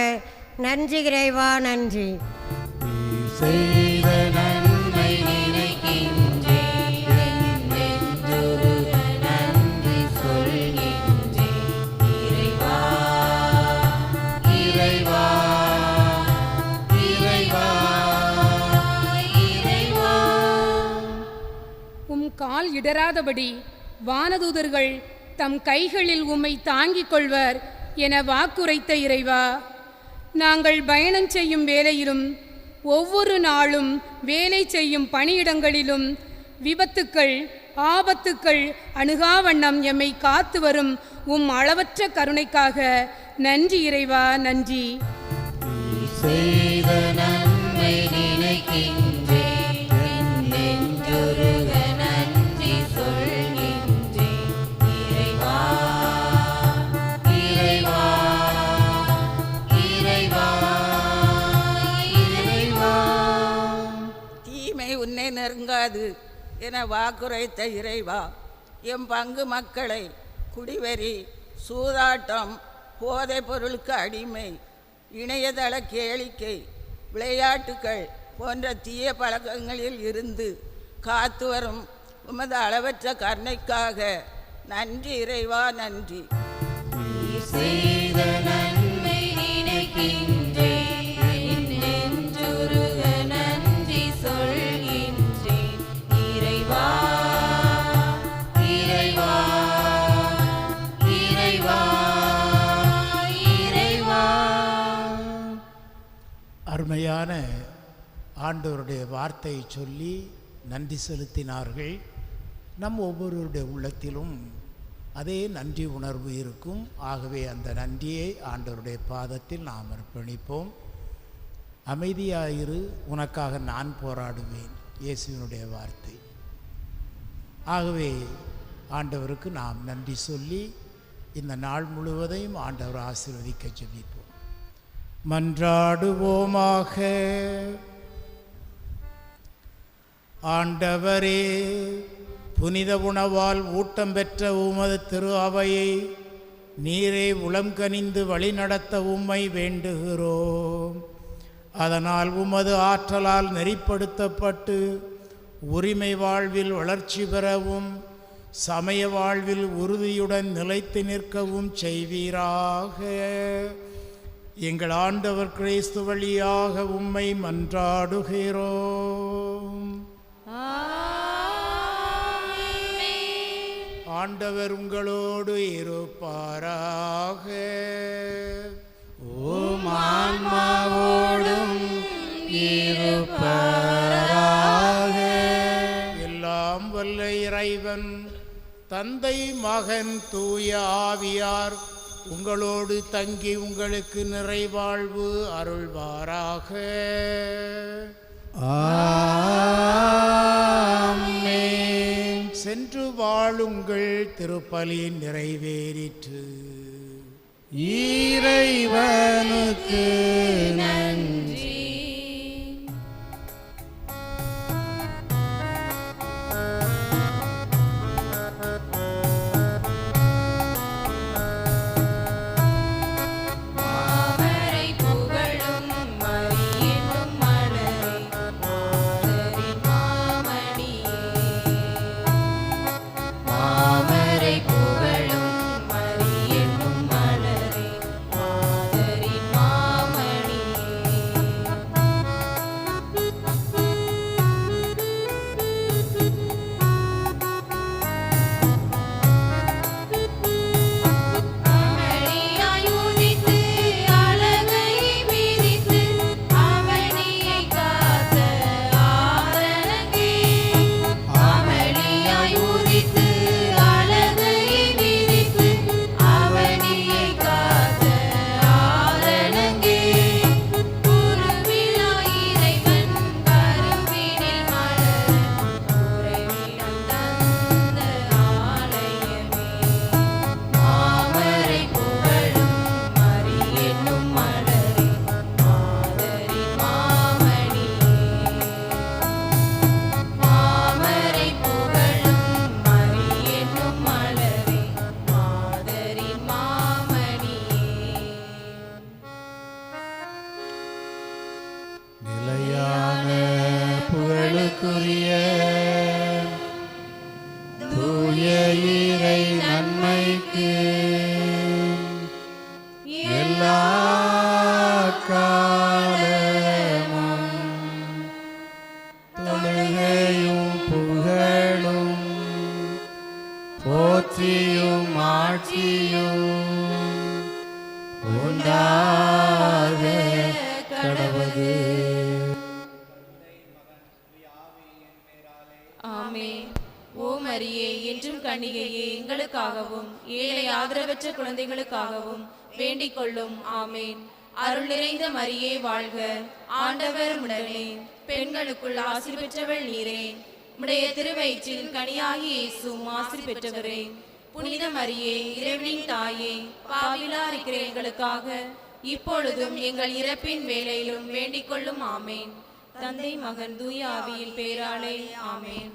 நன்றி இறைவா, நன்றி. செய்த நன்மை நினைக்கின்றேன், என் நெஞ்சுருக நன்றி சொல்கின்றேன். இறைவா, இறைவா, இறைவா, இறைவா. உம் கால் இடராதபடி வானதூதர்கள் தம் கைகளில் உம்மை தாங்கிக் கொள்வர் என வாக்குரைத்த இறைவா, நாங்கள் பயணம் செய்யும் வேளையிலும் ஒவ்வொரு நாளும் வேலை செய்யும் பணியிடங்களிலும் விபத்துக்கள், ஆபத்துக்கள் அணுகாவண்ணம் எம்மை காத்து வரும் உம் அளவற்ற கருணைக்காக நன்றி இறைவா, நன்றி. செய்த நன்மை நினைக்கின்றேன், என் நெஞ்சுருக நன்றி சொல்கின்றேன். இறைவா, இறைவா, இறைவா, இறைவா. தீமை உன்னை நெருங்காது என வாக்குரைத்த இறைவா, எம் பங்கு மக்களை குடிவெறி, சூதாட்டம், போதைப் பொருளுக்கு அடிமை, இணையதள கேளிக்கை, விளையாட்டுகள் போன்ற தீய பழக்கங்களில் இருந்து காத்து வரும் உமது அளவற்ற கருணைக்காக நன்றி இறைவா, நன்றி. செய்த நன்மை நினைக்கின்றேன், என் நெஞ்சுருக நன்றி சொல்கின்றேன். இறைவா, இறைவா, இறைவா, இறைவா. அருமையான ஆண்டவருடைய வார்த்தையை சொல்லி நன்றி செலுத்தினார்கள். நம் ஒவ்வொருவருடைய உள்ளத்திலும் அதே நன்றி உணர்வு இருக்கும். ஆகவே அந்த நன்றியை ஆண்டவருடைய பாதத்தில் நாம் அர்ப்பணிப்போம். அமைதியாயிரு, உனக்காக நான் போராடுவேன், இயேசுவினுடைய வார்த்தை. ஆகவே ஆண்டவருக்கு நாம் நன்றி சொல்லி இந்த நாள் முழுவதையும் ஆண்டவர் ஆசீர்வதிக்க ஜெபிப்போம். மன்றாடுவோமாக. ஆண்டவரே, புனித உணவால் ஊட்டம் பெற்ற உமது திரு அவையை நீரே உளம் கனிந்து வழிநடத்த உம்மை வேண்டுகிறோம். அதனால் உமது ஆற்றலால் நெறிப்படுத்தப்பட்டு உரிமை வாழ்வில் வளர்ச்சி பெறவும் சமய வாழ்வில் உறுதியுடன் நிலைத்து நிற்கவும் செய்வீராக. எங்கள் ஆண்டவர் கிறிஸ்து வழியாக உம்மை மன்றாடுகிறோம். ஆண்டவர் உங்களோடு இருப்பாராக. உம் ஆன்மாவோடும் இருப்பாராக. எல்லாம் வல்ல இறைவன் தந்தை, மகன், தூய ஆவியார் உங்களோடு தங்கி உங்களுக்கு நிறைவாழ்வு அருள்வாராக. ஆமென். சென்று வாழுங்கள், திருப்பலி நிறைவேறிற்று. இறைவனுக்கு நன்றி. மாமரை புகழும் மரியென்னும் மலரே, மாதரின் மாமணியே. மாமரை புகழும் மரியென்னும் மலரே, மாதரின் மாமணியே. அமளியாய் உதித்து அழகை விரித்து அவனியை காத்த ஆரணங்கே. அமளியாய் உதித்து அழகை விரித்து அவனியை காத்த ஆரணங்கே. குருவிழா இறைவன் கருவினில் மலர உறைவிடம் தந்த ஆலயமே. மாமரை புகழும் மரியென்னும் மலரே, மாதரின் மாமணியே. மாமரை புகழும் மரியென்னும் மலரே, மாதரின் மாமணியே. நிலையான புகழுக்குரிய தூய இறை நன்மைக்கு எல்லா காலமும் தொழுகையும் புகழும் போற்றியும் ஆட்சியும் உண்டாக கடவுது. ஆமென். ஓ மரியே, என்றும் கன்னிகையே, எங்களுக்காகவும் ஏழை ஆதரவற்ற குழந்தைகளுக்காகவும் வேண்டிக் கொள்ளும். ஆமென். அருள் நிறைந்த மரியே வாழ்க, ஆண்டவர் உடனே, பெண்களுக்குள் ஆசி பெற்றவள் நீரே. உடைய திருவயிற்றில் கனியாகி இயேசுவும் ஆசி பெற்றவரே. புனித மரியே, இறைவனின் தாயே, பாவிலா இருக்கிற எங்களுக்காக இப்பொழுதும் எங்கள் இறப்பின் வேளையிலும் வேண்டிக் கொள்ளும். ஆமென். தந்தை, மகன், தூய ஆவியின் பேராலே. ஆமென்.